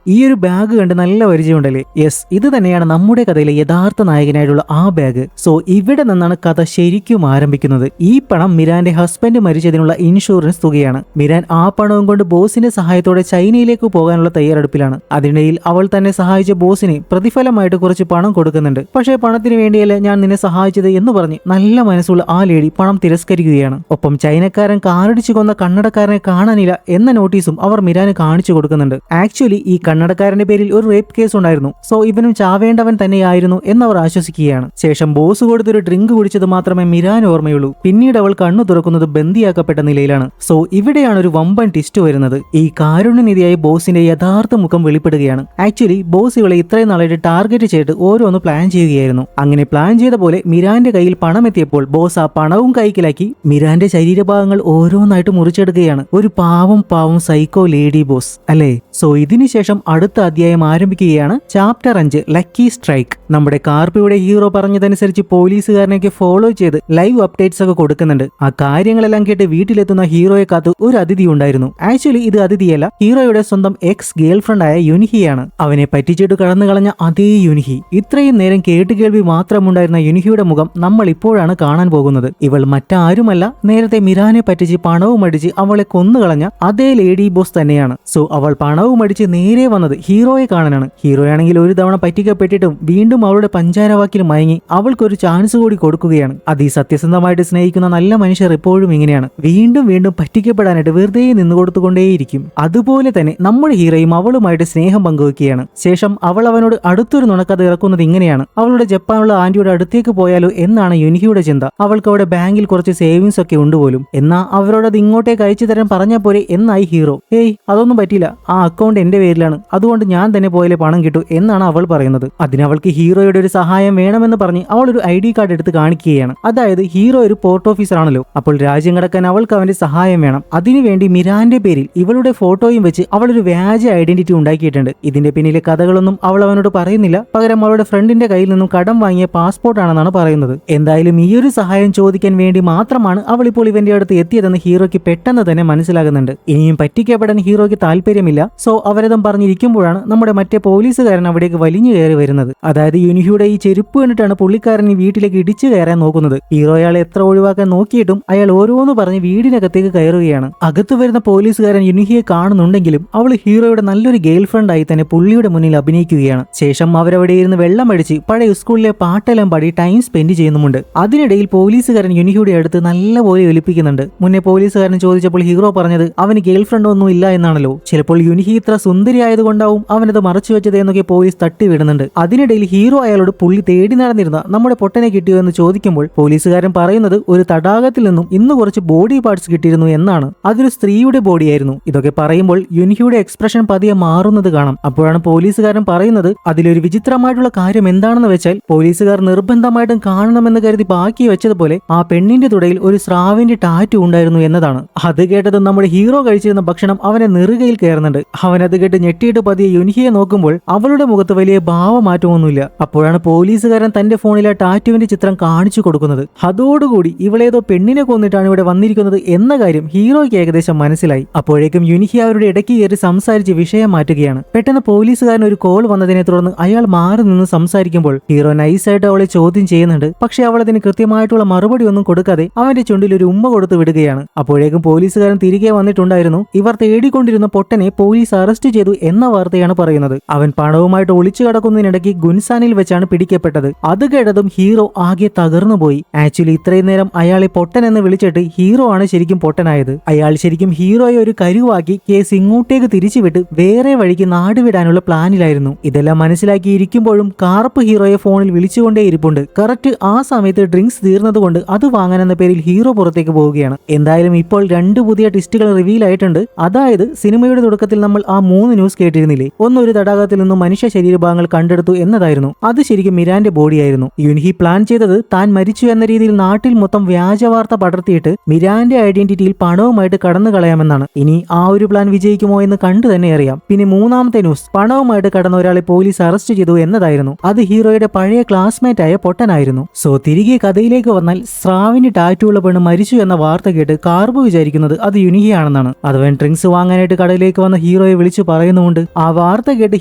ഈ ഒരു ബാഗ് കണ്ട് നല്ല പരിചയമുണ്ടല്ലേ? യെസ്, ഇത് തന്നെയാണ് നമ്മുടെ കഥയിലെ യഥാർത്ഥ നായകനായിട്ടുള്ള ആ ബാഗ്. സോ ഇവിടെ നിന്നാണ് കഥ ശരിക്കും ആരംഭിക്കുന്നത്. ഈ പണം മിരാന്റെ ഹസ്ബൻഡ് മരിച്ചതിനുള്ള ഇൻഷുറൻസ് തുകയാണ്. മിരാൻ ആ പണവും കൊണ്ട് ബോസിന്റെ സഹായത്തോടെ ചൈനയിലേക്ക് പോകാനുള്ള തയ്യാറെടുപ്പിലാണ്. അതിനിടയിൽ അവൾ തന്നെ സഹായിച്ച ബോസിന് പ്രതിഫലമായിട്ട് കുറച്ച് പണം കൊടുക്കുന്നുണ്ട്. പക്ഷേ പണത്തിന് വേണ്ടിയല്ല ഞാൻ നിന്നെ സഹായിച്ചത് എന്ന് പറഞ്ഞ് നല്ല മനസ്സുള്ള ആ ലേഡി പണം തിരസ്കരിക്കുകയാണ്. ഒപ്പം ചൈനക്കാരൻ കാറടിച്ചു കൊന്ന കണ്ണടക്കാരനെ കാണാനില്ല എന്ന നോട്ടീസും അവർ മിരാന് കാണിച്ചു കൊടുക്കുന്നുണ്ട്. ആക്ച്വലി ഈ കണ്ണടക്കാരന്റെ പേരിൽ ഒരു റേപ്പ് കേസ് ഉണ്ടായിരുന്നു. സോ ഇവനും ചാവേണ്ടവൻ തന്നെയായിരുന്നു എന്നവർ ആശ്വസിക്കുകയാണ്. ശേഷം ബോസ് കൊടുത്തൊരു ഡ്രിങ്ക് കുടിച്ചത് മാത്രമേ മിരാൻ ഓർമ്മയുള്ളൂ. പിന്നീട് അവൾ കണ്ണു തുറക്കുന്നത് ബന്ദിയാക്കപ്പെട്ട നിലയിലാണ്. സോ ഇവിടെയാണ് ഒരു വമ്പൻ ട്വിസ്റ്റ് വരുന്നത്. ഈ കാരുണ്യനിധിയായ ബോസിന്റെ യഥാർത്ഥ മുഖം വെളിപ്പെടുകയാണ്. ആക്ച്വലി ബോസ് ഇവളെ ഇത്രയും നാളായിട്ട് ടാർഗറ്റ് ചെയ്തിട്ട് ഓരോന്ന് പ്ലാൻ ചെയ്യുകയായിരുന്നു. അങ്ങനെ പ്ലാൻ ചെയ്ത പോലെ മിരാന്റെ കയ്യിൽ പണം എത്തിയപ്പോൾ ബോസ് ആ പണവും കൈക്കലാക്കി മിരാന്റെ ശരീരഭാഗങ്ങൾ ഓരോന്നായിട്ട് മുറിച്ചെടുക്കുകയാണ്. ഒരു പാവം സൈക്കോ ലേഡി ബോസ് അല്ലേ? സോ ഇതിനുശേഷം അടുത്ത അധ്യായം ആരംഭിക്കുകയാണ്. Chapter 5 lucky strike. നമ്മുടെ കാർപ്പിയുടെ ഹീറോ പറഞ്ഞതനുസരിച്ച് പോലീസുകാരനെയൊക്കെ ഫോളോ ചെയ്ത് ലൈവ് അപ്ഡേറ്റ്സ് ഒക്കെ കൊടുക്കുന്നുണ്ട്. ആ കാര്യങ്ങളെല്ലാം കേട്ട് വീട്ടിലെത്തുന്ന ഹീറോയെ കാത്തു ഒരു അതിഥി ഉണ്ടായിരുന്നു. ആക്ച്വലി ഇത് അതിഥിയല്ല, ഹീറോയുടെ സ്വന്തം എക്സ് ഗേൾ ഫ്രണ്ട് ആയ യുൻഹിയാണ്. അവനെ പറ്റിച്ചിട്ട് കടന്നു കളഞ്ഞ അതേ യുൻഹി. ഇത്രയും നേരം കേട്ടുകേൾവി മാത്രമുണ്ടായിരുന്ന യുൻഹിയുടെ മുഖം നമ്മൾ ഇപ്പോഴാണ് കാണാൻ പോകുന്നത്. ഇവൾ മറ്റാരുമല്ല, നേരത്തെ മിരാനെ പറ്റിച്ച് പണവും അടിച്ച് അവളെ കൊന്നുകളഞ്ഞ അതേ ലേഡി ബോസ് തന്നെയാണ്. സോ അവൾ പണവും അടിച്ച് നേരെ വന്നത് ഹീറോയെ കാണാനാണ്. ഹീറോയാണെങ്കിൽ ഒരു തവണ പറ്റിക്കപ്പെട്ടിട്ടും വീണ്ടും അവളുടെ പഞ്ചാരവാക്കിൽ മയങ്ങി അവൾക്കൊരു ചാൻസ് കൂടി കൊടുക്കുകയാണ്. സത്യസന്ധമായിട്ട് സ്നേഹിക്കുന്ന നല്ല മനുഷ്യർ എപ്പോഴും ഇങ്ങനെയാണ്. വീണ്ടും വീണ്ടും പറ്റിക്കപ്പെടാനായിട്ട് വെറുതെ നിന്ന് കൊടുത്തുകൊണ്ടേയിരിക്കും. അതുപോലെ തന്നെ നമ്മുടെ ഹീറോയും അവളുമായിട്ട് സ്നേഹം പങ്കുവെക്കുകയാണ്. ശേഷം അവൾ അവനോട് അടുത്തൊരു നുണക്കഥ ഇറക്കുന്നത് ഇങ്ങനെയാണ്. അവളുടെ ജപ്പാനുള്ള ആന്റിയുടെ അടുത്തേക്ക് പോയാലോ എന്നാണ് യുൻഹിയുടെ ചിന്ത. അവൾക്ക് അവിടെ ബാങ്കിൽ കുറച്ച് സേവിങ്സ് ഒക്കെ ഉണ്ട് പോലും. എന്നാ അവരോട് അത് ഇങ്ങോട്ടേക്ക് അയച്ചു തരാൻ പറഞ്ഞാൽ പോരെ എന്നായി ഹീറോ. ഏയ് അതൊന്നും പറ്റില്ല, ആ അക്കൗണ്ട് എന്റെ പേരിലാണ്, അതുകൊണ്ട് ഞാൻ തന്നെ പോയാലേ പണം കിട്ടൂ എന്നാണ് അവൾ പറയുന്നത്. അതിനവൾക്ക് ഹീറോയുടെ ഒരു സഹായം വേണമെന്ന് പറഞ്ഞ് അവൾ ഒരു ID കാർഡ് എടുത്ത് കാണിക്കുകയാണ്. അതായത് ഹീറോ ഒരു പോർട്ട് ഓഫീസർ ആണല്ലോ, അപ്പോൾ രാജ്യം കടക്കാൻ അവൾക്ക് അവന്റെ സഹായം വേണം. അതിനുവേണ്ടി മിരാന്റെ പേരിൽ ഇവളുടെ ഫോട്ടോയും വെച്ച് അവൾ ഒരു വ്യാജ ഐഡന്റിറ്റി ഉണ്ടാക്കിയിട്ടുണ്ട്. ഇതിന്റെ പിന്നിലെ കഥകളൊന്നും അവൾ അവനോട് പറയുന്നില്ല. പകരം അവളുടെ ഫ്രണ്ടിന്റെ കയ്യിൽ നിന്നും കടം വാങ്ങിയ പാസ്പോർട്ട് ആണെന്നാണ് പറയുന്നത്. എന്തായാലും ഈ ഒരു സഹായം ചോദിക്കാൻ വേണ്ടി മാത്രമാണ് അവൾ ഇപ്പോൾ ഇവന്റെ അടുത്ത് എത്തിയതെന്ന് ഹീറോയ്ക്ക് പെട്ടെന്ന് തന്നെ മനസ്സിലാകുന്നുണ്ട്. ഇനിയും പറ്റിക്കപ്പെടാൻ ഹീറോയ്ക്ക് താല്പര്യമില്ല. സോ അവരതും പറഞ്ഞിരിക്കുമ്പോഴാണ് നമ്മുടെ മറ്റേ പോലീസുകാരൻ അവിടേക്ക് വലിഞ്ഞു കയറി വരുന്നത്. അതായത് യുൻഹിയുടെ ഈ ചെരുപ്പ് കണ്ടിട്ടാണ് പുള്ളിക്കാരൻ ഈ വീട്ടിലേക്ക് ഇടിച്ചു കയറാൻ നോക്കുന്നത്. ഹീറോ അയാളെ എത്ര ഒഴിവാക്കാൻ നോക്കിയിട്ടും അയാൾ ഓരോന്ന് പറഞ്ഞ് വീടിനകത്തേക്ക് കയറുകയാണ്. അകത്ത് വരുന്ന പോലീസുകാരൻ യുൻഹിയെ കാണുന്നുണ്ടെങ്കിലും അവൾ ഹീറോയുടെ നല്ലൊരു ഗേൾ ഫ്രണ്ട് ആയി തന്നെ പുള്ളിയുടെ മുന്നിൽ അഭിനയിക്കുകയാണ്. ശേഷം അവരവിടെ ഇരുന്ന് വെള്ളമടിച്ച് പഴയ സ്കൂളിലെ പാട്ടെല്ലാം പാടി ടൈം സ്പെൻഡ് ചെയ്യുന്നുമുണ്ട്. അതിനിടയിൽ പോലീസുകാരൻ യുൻഹിയുടെ അടുത്ത് നല്ലപോലെ ഒലിപ്പിക്കുന്നുണ്ട്. മുന്നേ പോലീസുകാരൻ ചോദിച്ചപ്പോൾ ഹീറോ പറഞ്ഞത് അവന് ഗേൾ ഫ്രണ്ട് ഒന്നും ഇല്ല എന്നാണല്ലോ. ചിലപ്പോൾ യുൻഹി ഇത്ര സുന്ദരിയായതുകൊണ്ടാവും അവനത് മറച്ചു വെച്ചത് എന്നൊക്കെ പോലീസ് തട്ടിവിടുന്നുണ്ട്. അതിനിടയിൽ ഹീറോ അയാളോട് പുള്ളി തേടി നടന്നിരുന്ന നമ്മുടെ പൊട്ടനെ കിട്ടിയോ എന്ന് ചോദിക്കുമ്പോൾ പോലീസുകാരൻ പറയുന്നത് ഒരു തടാകത്തിൽ നിന്നും ഇന്ന് കുറച്ച് ബോഡി പാർട്സ് കിട്ടിയിരുന്നു എന്നാണ്. അതൊരു സ്ത്രീയുടെ ബോഡിയായിരുന്നു. ഇതൊക്കെ പറയുമ്പോൾ യുൻഹിയുടെ എക്സ്പ്രഷൻ പതിയെ മാറുന്നത് കാണാം. അപ്പോഴാണ് പോലീസുകാരൻ പറയുന്നത് അതിലൊരു വിചിത്രമായിട്ടുള്ള കാര്യം എന്താണെന്ന് വെച്ചാൽ പോലീസുകാർ നിർബന്ധമായിട്ടും കാണണമെന്ന് കരുതി ബാക്കി വെച്ചതുപോലെ ആ പെണ്ണിന്റെ തുടയിൽ ഒരു സ്രാവിന്റെ ടാറ്റു ഉണ്ടായിരുന്നു എന്നതാണ്. അത് കേട്ടത് നമ്മുടെ ഹീറോ കഴിച്ചിരുന്ന ഭക്ഷണം അവനെ നെറുകയിൽ കയറുന്നുണ്ട്. അവനത് കേട്ട് ഞെട്ടിയിട്ട് പതിയെ യുൻഹിയെ നോക്കുമ്പോൾ അവളുടെ മുഖത്ത് വലിയ ഭാവമാറ്റമൊന്നുമില്ല. അപ്പോഴാണ് പോലീസുകാരൻ തന്റെ ഫോണിലെ ടാറ്റുവിന്റെ ചിത്രം കാണിച്ചു കൊടുക്കുന്നത്. അതോടുകൂടി ഇവളേതോ പെണ്ണിനെ കൊന്നിട്ടാണ് ഇവിടെ വന്നിരിക്കുന്നത് എന്ന കാര്യം ഹീറോയ്ക്ക് ഏകദേശം മനസ്സിലായി. അപ്പോഴേക്കും യുൻഹി അവരുടെ ഇടയ്ക്ക് കയറി സംസാരിച്ച് വിഷയം മാറ്റുകയാണ്. പെട്ടെന്ന് പോലീസുകാരൻ ഒരു കോൾ വന്നതിനെ തുടർന്ന് അയാൾ മാറി നിന്ന് സംസാരിക്കുമ്പോൾ ഹീറോ നൈസായിട്ട് അവളെ ചോദ്യം ചെയ്യുന്നുണ്ട്. പക്ഷെ അവൾ അതിന് കൃത്യമായിട്ടുള്ള മറുപടി ഒന്നും കൊടുക്കാതെ അവന്റെ ചുണ്ടിൽ ഒരു ഉമ്മ കൊടുത്ത് വിടുകയാണ്. അപ്പോഴേക്കും പോലീസുകാരൻ തിരികെ വന്നിട്ടുണ്ടായിരുന്നു. ഇവർ തേടിക്കൊണ്ടിരുന്ന പൊട്ടനെ പോലീസ് അറസ്റ്റ് ചെയ്തു എന്ന വാർത്തയാണ് പറയുന്നത്. അവൻ പണവുമായിട്ട് ഒളിച്ചു കടക്കുന്നതിനിടയ്ക്ക് ഗുൻസാനിൽ വെച്ചാണ് പിടിക്കപ്പെട്ടത്. അത് കേട്ടതും ഹീറോ ആകെ തകർന്നുപോയി. ആക്ച്വലി ഇത്രയും നേരം അയാളെ പൊട്ടൻ എന്ന് വിളിച്ചിട്ട് ഹീറോ ആണ് ശരിക്കും പൊട്ടനായത്. അയാൾ ശരിക്കും ഹീറോയെ ഒരു കരുവാക്കി കേസ് ഇങ്ങോട്ടേക്ക് തിരിച്ചുവിട്ട് വേറെ വഴിക്ക് നാടുവിടാനുള്ള പ്ലാനിലായിരുന്നു. ഇതെല്ലാം മനസ്സിലാക്കിയിരിക്കുമ്പോഴും കാർപ്പ് ഹീറോയെ ഫോണിൽ വിളിച്ചുകൊണ്ടേ ഇരിപ്പുണ്ട്. കറക്റ്റ് ആ സമയത്ത് ഡ്രിങ്ക്സ് തീർന്നതുകൊണ്ട് അത് വാങ്ങാനെന്ന പേരിൽ ഹീറോ പുറത്തേക്ക് പോവുകയാണ്. എന്തായാലും ഇപ്പോൾ 2 പുതിയ ട്വിസ്റ്റുകൾ റിവീൽ ആയിട്ടുണ്ട്. അതായത് സിനിമയുടെ തുടക്കത്തിൽ നമ്മൾ ആ 3 ന്യൂസ് കേട്ടിരുന്നില്ലേ? ഒന്ന് ഒരു തടാകത്തിൽ നിന്നും മനുഷ്യ ശരീരഭാഗങ്ങൾ കണ്ടെടുത്തു എന്നതായിരുന്നു. അത് ശരിക്കും മിരാന്റെ ബോഡിയായിരുന്നു. യുൻഹി പ്ലാൻ ചെയ്തത് താൻ മരിച്ചു എന്ന രീതിയിൽ നാട്ടിൽ മൊത്തം വ്യാജ വാർത്ത പടർത്തിയിട്ട് മിരാന്റെ ഐഡന്റിറ്റിയിൽ പണവുമായിട്ട് കടന്നു കളയാമെന്നാണ്. ഇനി ആ ഒരു പ്ലാൻ വിജയിക്കുമോ എന്ന് കണ്ടു തന്നെ അറിയാം. പിന്നെ 3ാമത്തെ ന്യൂസ് പണവുമായിട്ട് കടന്ന ഒരാളെ പോലീസ് അറസ്റ്റ് ചെയ്തു എന്നതായിരുന്നു. അത് ഹീറോയുടെ പഴയ ക്ലാസ്മേറ്റ് ആയ പൊട്ടനായിരുന്നു. സോ തിരികെ കഥയിലേക്ക് വന്നാൽ സ്രാവിന് ടാറ്റു ഉള്ള പെണ്ണ് മരിച്ചു എന്ന വാർത്ത കേട്ട് കാർബ് കാർബ് വിചാരിക്കുന്നത് അത് യുനിഹിയാണെന്നാണ്. അതവൻ ഡ്രിങ്ക്സ് വാങ്ങാനായിട്ട് കടയിലേക്ക് വന്ന ഹീറോയെ വിളിച്ചു പറയുന്നുമുണ്ട്. ആ വാർത്ത കേട്ട്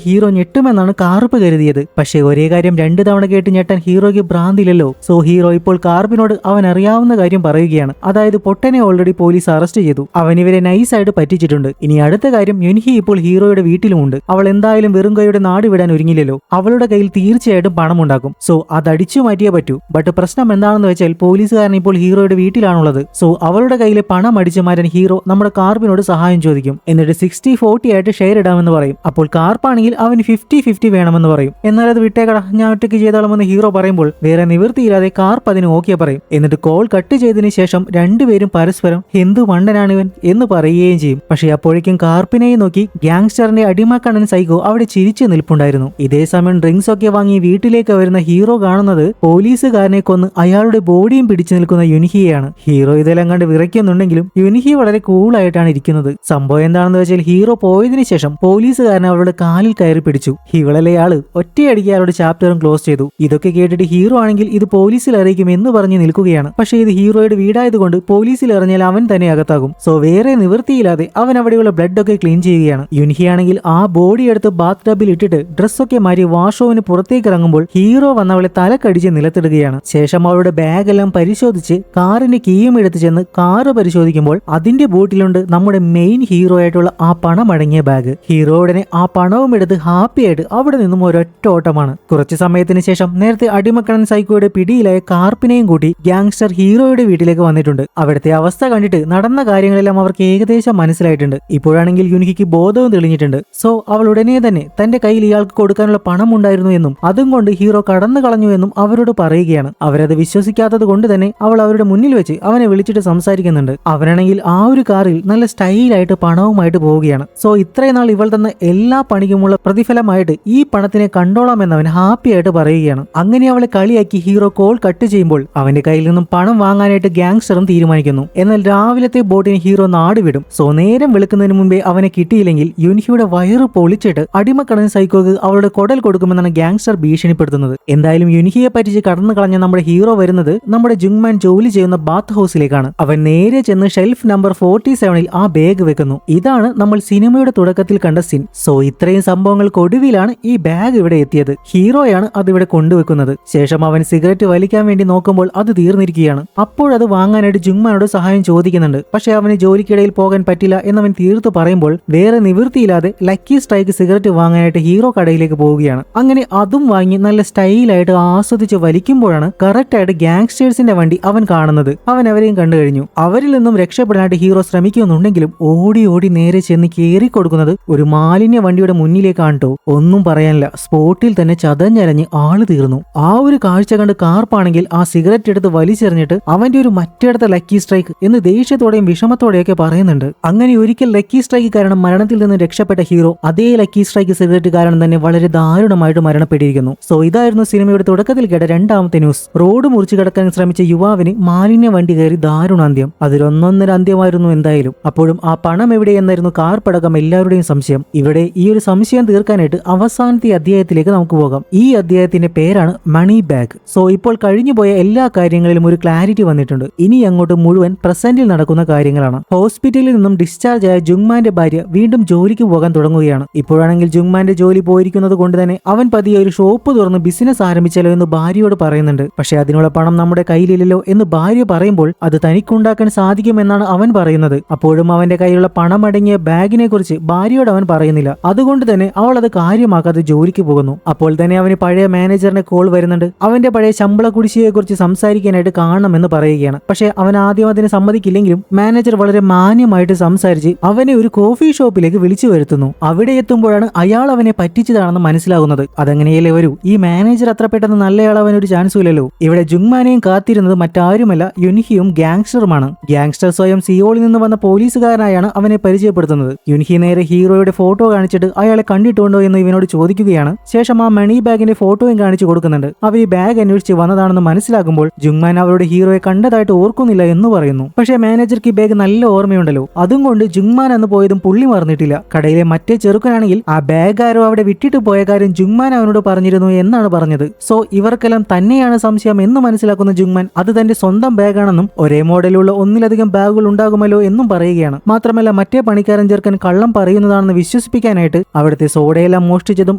ഹീറോ ഞെട്ടുമെന്നാണ് കാർബ് കരുതിയത്. പക്ഷേ ഒരേ കാര്യം 2 തവണ കേട്ട് ഞെട്ടാൻ ഹീറോയ്ക്ക് ഭ്രാന്തില്ലല്ലോ. സോ ഹീറോ ഇപ്പോൾ കാർബിനോട് അവൻ അറിയാവുന്ന കാര്യം പറയുകയാണ്. അതായത് പൊട്ടനെ ഓൾറെഡി പോലീസ് അറസ്റ്റ് ചെയ്തു, അവൻ ഇവരെ നൈസായിട്ട് പറ്റിച്ചിട്ടുണ്ട്. ഇനി അടുത്ത കാര്യം, യുൻഹി ഇപ്പോൾ ഹീറോയുടെ വീട്ടിലുമുണ്ട്. അവൾ എന്തായാലും വെറും കൈയുടെ നാട് വിടാൻ ഒരുങ്ങില്ലല്ലോ. അവളുടെ കയ്യിൽ തീർച്ചയായിട്ടും പണം ഉണ്ടാക്കും. സോ അത് അടിച്ചു മാറ്റിയേ പറ്റൂ. ബട്ട് പ്രശ്നം എന്താണെന്ന് വെച്ചാൽ പോലീസുകാരൻ ഇപ്പോൾ ഹീറോയുടെ വീട്ടിലാണുള്ളത്. സോ അവളുടെ കയ്യിലെ പണം അടിച്ചു മാറ്റാൻ ഹീറോ നമ്മുടെ കാർബിനോട് സഹായം ചോദിക്കും. എന്നിട്ട് 60-40 ആയിട്ട് ഷെയർ ഇടാമെന്ന് പറയും. അപ്പോൾ കാർപ്പാണെങ്കിൽ അവന് 50-50 വേണമെന്ന് പറയും. എന്നാൽ അത് വിട്ടേക്കടാ, ഞാൻ ഒറ്റയ്ക്ക് ചെയ്തോളാമെന്ന് ഹീറോ പറയുമ്പോൾ വേറെ നിവൃത്തിയില്ലാതെ കാർപ്പ് അതിന് ഓക്കെ പറയും. എന്നിട്ട് കോൾ കട്ട് ചെയ്തതിന് ശേഷം രണ്ടുപേരും പരസ്പരം എന്തു മണ്ടനാണിവൻ എന്ന് പറയുകയും ചെയ്യും. പക്ഷേ അപ്പോഴേക്കും കാർപ്പിനെയും നോക്കി ഗ്യാങ്സ്റ്ററിന്റെ അടിമക്കണ്ണൻ സൈക്കോ അവിടെ ചിരിച്ചു നിൽപ്പുണ്ടായിരുന്നു. ഇതേ സമയം ഡ്രിങ്ക്സ് ഒക്കെ വാങ്ങി വീട്ടിലേക്ക് വരുന്ന ഹീറോ കാണുന്നത് പോലീസുകാരനെ കൊന്ന് അയാളുടെ ബോഡിയും പിടിച്ചു നിൽക്കുന്ന യുൻഹിയെയാണ്. ഹീറോ ഇതെല്ലാം കണ്ട് വിറയ്ക്കുന്നുണ്ടെങ്കിലും യുൻഹി വളരെ കൂളായിട്ടാണ് ഇരിക്കുന്നത്. സംഭവം എന്താണെന്ന് വെച്ചാൽ ഹീറോ പോയതിനു ശേഷം പോലീസുകാരൻ അവളുടെ കാലിൽ കയറി പിടിച്ചു. ഇവളല്ലേ ആള്, ഒറ്റയടിക്ക് അയാളുടെ ചാപ്റ്ററും ക്ലോസ് ചെയ്തു. ഇതൊക്കെ കേട്ടിട്ട് ഹീറോ ആണെങ്കിൽ ഇത് പോലീസിൽ അറിയിക്കും എന്ന് പറഞ്ഞ് നിൽക്കുകയാണ്. പക്ഷേ ഇത് ഹീറോയുടെ വീടായതുകൊണ്ട് പോലീസിൽ അറിഞ്ഞാൽ അവൻ തന്നെ അകത്താകും. സോ വേറെ നിവൃത്തിയില്ലാതെ അവൻ അവിടെയുള്ള ബ്ലഡ് ഒക്കെ ക്ലീൻ ചെയ്യുകയാണ്. യുൻഹി ആണെങ്കിൽ ആ ബോഡി എടുത്ത് ബാത്ത് ടബിൽ ഇട്ടിട്ട് ഡ്രസ്സൊക്കെ മാറ്റി വാഷ്റൂമിന് പുറത്തേക്ക് ഇറങ്ങുമ്പോൾ ഹീറോ വന്ന് അവളെ തലക്കടിച്ച് നിലത്തിടുകയാണ്. ശേഷം അവളുടെ ബാഗ് എല്ലാം പരിശോധിച്ച് കാറിന്റെ കീയും എടുത്ത് ചെന്ന് കാറ് പരിശോധിക്കുമ്പോൾ അതിന്റെ ബോട്ടിലുണ്ട് നമ്മുടെ മെയിൻ ഹീറോ ആയിട്ടുള്ള ആ പണം അടങ്ങിയ ബാഗ്. ഹീറോ ഉടനെ ആ പണവും എടുത്ത് ഹാപ്പി ആയിട്ട് അവിടെ നിന്നും ഒരൊറ്റ ഓട്ടമാണ്. കുറച്ചു സമയത്തിന് ശേഷം നേരത്തെ അടിമക്കണ്ണൻ സൈക്കോയുടെ പിടിയിലായ കാർപ്പിനെയും കൂട്ടി ഗ്യാങ്സ്റ്റർ ഹീറോയുടെ വീട്ടിലേക്ക് വന്നിട്ടുണ്ട്. അവിടുത്തെ അവസ്ഥ കണ്ടിട്ട് നടന്ന കാര്യങ്ങളെല്ലാം അവർക്ക് ഏകദേശം മനസ്സിലായിട്ടുണ്ട്. ഇപ്പോഴാണെങ്കിൽ യുൻഹിക്ക് ബോധവും തെളിഞ്ഞിട്ടുണ്ട്. സോ അവൾ ഉടനെ തന്നെ തന്റെ കയ്യിൽ ഇയാൾക്ക് കൊടുക്കാനുള്ള പണം ഉണ്ടായിരുന്നു എന്നും അതും കൊണ്ട് ഹീറോ കടന്നു കളഞ്ഞു എന്നും അവരോട് പറയുകയാണ്. അവരത് വിശ്വസിക്കാത്തത് കൊണ്ട് തന്നെ അവൾ അവരുടെ മുന്നിൽ വെച്ച് അവനെ വിളിച്ചിട്ട് സംസാരിക്കുന്നുണ്ട്. അവനാണെങ്കിൽ ആ ഒരു കാറിൽ നല്ല സ്റ്റൈലായിട്ട് പണവുമായിട്ട് പോവുകയാണ്. സോ ഇത്രയും നാൾ ഇവൾ തന്ന എല്ലാ പണിക്കുമുള്ള പ്രതിഫലമായിട്ട് ഈ പണത്തിനെ കണ്ടോളാമെന്ന് അവൻ ഹാപ്പി ആയിട്ട് പറയുകയാണ്. അങ്ങനെ അവളെ കളിയാക്കി ഹീറോ കോൾ കട്ട് ചെയ്യുമ്പോൾ അവന്റെ കയ്യിൽ നിന്നും പണം വാങ്ങാനായിട്ട് ഗ്യാങ്സ്റ്ററും തീരുമാനിക്കുന്നു. എന്നാൽ രാവിലത്തെ ബോട്ടിന് ഹീറോ നാട് വിടും. സോ നേരം വെളുക്കുന്നതിന് മുമ്പേ അവനെ കിട്ടിയില്ലെങ്കിൽ യുൻഹിയുടെ വയറ് പൊളിച്ചിട്ട് അടിമക്കടൻ സൈക്കോക്ക് അവളുടെ കൊടൽ കൊടുക്കുമെന്നാണ് ഗ്യാങ്സ്റ്റർ ഭീഷണിപ്പെടുത്തുന്നത്. എന്തായാലും യുൻഹിയെ പറ്റിച്ച് കടന്നു കളഞ്ഞ നമ്മുടെ ഹീറോ വരുന്നത് നമ്മുടെ ജുങ്മാൻ ജോലി ചെയ്യുന്ന ബാത്ത് ഹൗസിലേക്കാണ്. അവൻ നേരെ ചെന്ന് ഷെൽഫ് നമ്പർ 47-ൽ ആ ബാഗ് വെക്കുന്നു. ഇതാണ് നമ്മൾ സിനിമയുടെ തുടക്കത്തിൽ കണ്ട സീൻ. സോ ഇത്രയും സംഭവങ്ങൾക്കൊടുവിലാണ് ഈ ബാഗ് ഇവിടെ എത്തിയത്. ഹീറോയാണ് അതിവിടെ കൊണ്ടുവെക്കുന്നത്. ശേഷം അവൻ സിഗരറ്റ് വലിക്കാൻ വേണ്ടി നോക്കുമ്പോൾ അത് തീർന്നിരിക്കുകയാണ്. അപ്പോഴത് വാങ്ങാനായിട്ട് ജുങ്മാനോട് സഹായം ചോദിക്കുന്നുണ്ട്. പക്ഷെ അവന് ജോലിക്കിടയിൽ പോകാൻ പറ്റില്ല എന്നവൻ തീർത്തു പറയുമ്പോൾ വേറെ നിവൃത്തിയില്ലാതെ ലക്കി സ്ട്രൈക്ക് സിഗരറ്റ് വാങ്ങാനായിട്ട് ഹീറോ കടയിലേക്ക് പോവുകയാണ്. അങ്ങനെ അതും വാങ്ങി നല്ല സ്റ്റൈലായിട്ട് ആസ്വദിച്ച് വലിക്കുമ്പോഴാണ് കറക്റ്റ് ആയിട്ട് ഗ്യാങ്സ്റ്റേഴ്സിന്റെ വണ്ടി അവൻ കാണുന്നത്. അവൻ അവരെയും കണ്ടു കഴിഞ്ഞു. അവരിൽ നിന്നും രക്ഷപ്പെടാനായിട്ട് ഹീറോ ശ്രമിക്കുന്നുണ്ടെങ്കിലും ഓടി ഓടി നേരെ ചെന്ന് കയറി കൊടുക്കുന്നത് ഒരു മാലിന്യ വണ്ടിയുടെ മുന്നിലേക്കാണ് ട്ടോ. ഒന്നും പറയാനില്ല, സ്പോട്ടിൽ തന്നെ ചതഞ്ഞരഞ്ഞ് ആള് തീർന്നു. ആ ഒരു കാഴ്ച കണ്ട് കാർപ്പാണെങ്കിൽ ആ സിഗരറ്റ് എടുത്ത് വലിച്ചെറിഞ്ഞിട്ട് അവന്റെ ഒരു മറ്റേടത്ത ലക്കി സ്ട്രൈക്ക് എന്ന് ദേഷ്യത്തോടെയും വിഷമത്തോടെയൊക്കെ പറയുന്നുണ്ട്. അങ്ങനെ ഒരിക്കൽ ലക്കി സ്ട്രൈക്ക് കാരണം മരണത്തിൽ നിന്ന് രക്ഷപ്പെട്ട ഹീറോ അതേ ലക്കി സ്ട്രൈക്ക് സിഗരറ്റ് കാരണം തന്നെ വളരെ ദാരുണമായിട്ട് മരണപ്പെട്ടിരിക്കുന്നു. സോ ഇതായിരുന്നു സിനിമയുടെ തുടക്കത്തിൽ കേട്ട രണ്ടാമത്തെ ന്യൂസ്. റോഡ് മുറിച്ചു കടക്കാൻ ശ്രമിച്ച യുവാവിന് മാലിന്യ വണ്ടി കയറി ദാരുണാന്ത്യം. അതിലൊന്നൊന്നര അന്ത്യമായിരുന്നു എന്തായാലും. അപ്പോഴും ആ പണം എവിടെയെന്നായിരുന്നു കാർപ്പടക്കം എല്ലാവരുടെയും സംശയം. ഇവിടെ ഈ ഒരു സംശയം തീർക്കാനായിട്ട് അവസാനത്തെ അധ്യായത്തിലേക്ക് നമുക്ക് പോകാം. ഈ അധ്യായത്തിന്റെ പേരാണ് മണി ബാഗ്. സോ ഇപ്പോൾ കഴിഞ്ഞുപോയ എല്ലാ കാര്യങ്ങളിലും ഒരു ക്ലാരിറ്റി വന്നിട്ടുണ്ട്. ഇനി അങ്ങോട്ട് മുഴുവൻ പ്രസന്റിൽ നടക്കുന്ന കാര്യങ്ങളാണ്. ഹോസ്പിറ്റലിൽ നിന്നും ഡിസ്ചാർജ് ആയ ജുങ്മാന്റെ ഭാര്യ വീണ്ടും ജോലിക്ക് പോകാൻ തുടങ്ങുകയാണ്. ഇപ്പോഴാണെങ്കിൽ ജുങ്മാന്റെ ജോലി പോയിരിക്കുന്നത് കൊണ്ട് തന്നെ അവൻ പതിയെ ഒരു ഷോപ്പ് തുറന്ന് ബിസിനസ് ആരംഭിച്ചാലോ എന്ന് ഭാര്യയോട് പറയുന്നുണ്ട്. പക്ഷെ അതിനുള്ള പണം നമ്മുടെ കയ്യിലില്ലല്ലോ എന്ന് ഭാര്യ പറയുമ്പോൾ അത് തനിക്കുണ്ടാക്കാൻ സാധിക്കുമെന്നാണ് അവൻ പറയുന്നത്. അപ്പോഴും അവന്റെ കയ്യിലുള്ള പണമടങ്ങിയ ബാഗിനെ കുറിച്ച് ഭാര്യയോട് അവൻ പറയുന്നില്ല. അതുകൊണ്ട് തന്നെ അവൾ അത് കാര്യമാക്കാതെ ജോലിക്ക് പോകുന്നു. അപ്പോൾ തന്നെ അവന് പഴയ മാനേജറിന്റെ കോൾ വരുന്നുണ്ട്. അവന്റെ പഴയ ശമ്പള കുടിശ്ശികയെ കുറിച്ച് സംസാരിക്കാനായിട്ട് കാണണമെന്ന് പറയുകയാണ്. പക്ഷെ അവൻ ആദ്യം അതിന് സമ്മതിക്കില്ലെങ്കിലും മാനേജർ വളരെ മാന്യമായിട്ട് സംസാരിച്ച് അവനെ ഒരു കോഫി ഷോപ്പിലേക്ക് വിളിച്ചു വരുത്തുന്നു. അവിടെ എത്തുമ്പോഴാണ് അയാൾ അവനെ പറ്റിച്ചതാണെന്ന് മനസ്സിലാകുന്നത്. അതങ്ങനെയല്ലേ വരൂ, ഈ മാനേജർ അത്ര പെട്ടെന്ന് നല്ലയാളവൻ ഒരു ചാൻസും ഇല്ലല്ലോ. ഇവിടെ ജുങ്മാനെയും കാത്തിരുന്നത് മറ്റാരുമല്ല യുൻഹിയും ഗ്യാങ്സ്റ്ററുമാണ്. ഗ്യാങ്സ്റ്റർ സ്വയം സിയോളിൽ നിന്ന് വന്ന പോലീസുകാരനായാണ് അവനെ പരിചയപ്പെടുത്തുന്നത്. യുൻഹി നേരെ ഹീറോയുടെ ഫോട്ടോ കാണിച്ചിട്ട് അയാളെ കണ്ടിട്ടുണ്ടോ എന്ന് ഇവനോട് ചോദിക്കുകയാണ്. ശേഷം ആ മണി ബാഗിന്റെ ഫോട്ടോയും കാണിച്ചു കൊടുക്കുന്നുണ്ട്. അവർ ഈ ബാഗ് അന്വേഷിച്ച് വന്നതാണെന്ന് മനസ്സിലാക്കുമ്പോൾ ജുങ്മാൻ അവരുടെ ഹീറോയെ കണ്ടതായിട്ട് ഓർക്കുന്നില്ല എന്ന് പറയുന്നു. പക്ഷേ മാനേജർക്ക് ഈ ബാഗ് നല്ല ഓർമ്മയുണ്ടല്ലോ, അതും കൊണ്ട് ജുങ്മാൻ അന്ന് പോയതും പുള്ളി മറന്നിട്ടില്ല. കടയിലെ മറ്റേ ചെറുക്കനാണെങ്കിൽ ആ ബാഗ് ആരോ അവിടെ വിട്ടിട്ട് പോയ കാര്യം ജുങ്മാൻ അവനോട് പറഞ്ഞിരുന്നു എന്നാണ് പറഞ്ഞത്. സോ ഇവർക്കെല്ലാം തന്നെയാണ് സംശയം എന്ന് മനസ്സിലാക്കുന്ന ജുങ്മാൻ അത് തന്റെ സ്വന്തം ബാഗാണെന്നും ഒരേ മോഡലുള്ള ഒന്നിലധികം വീട്ടിലും ബാഗുകൾ ഉണ്ടാകുമല്ലോ എന്നും പറയുകയാണ്. മാത്രമല്ല മറ്റേ പണിക്കാരൻ ചെറുക്കൻ കള്ളം പറയുന്നതാണെന്ന് വിശ്വസിപ്പിക്കാനായിട്ട് അവിടുത്തെ സോഡയെല്ലാം മോഷ്ടിച്ചതും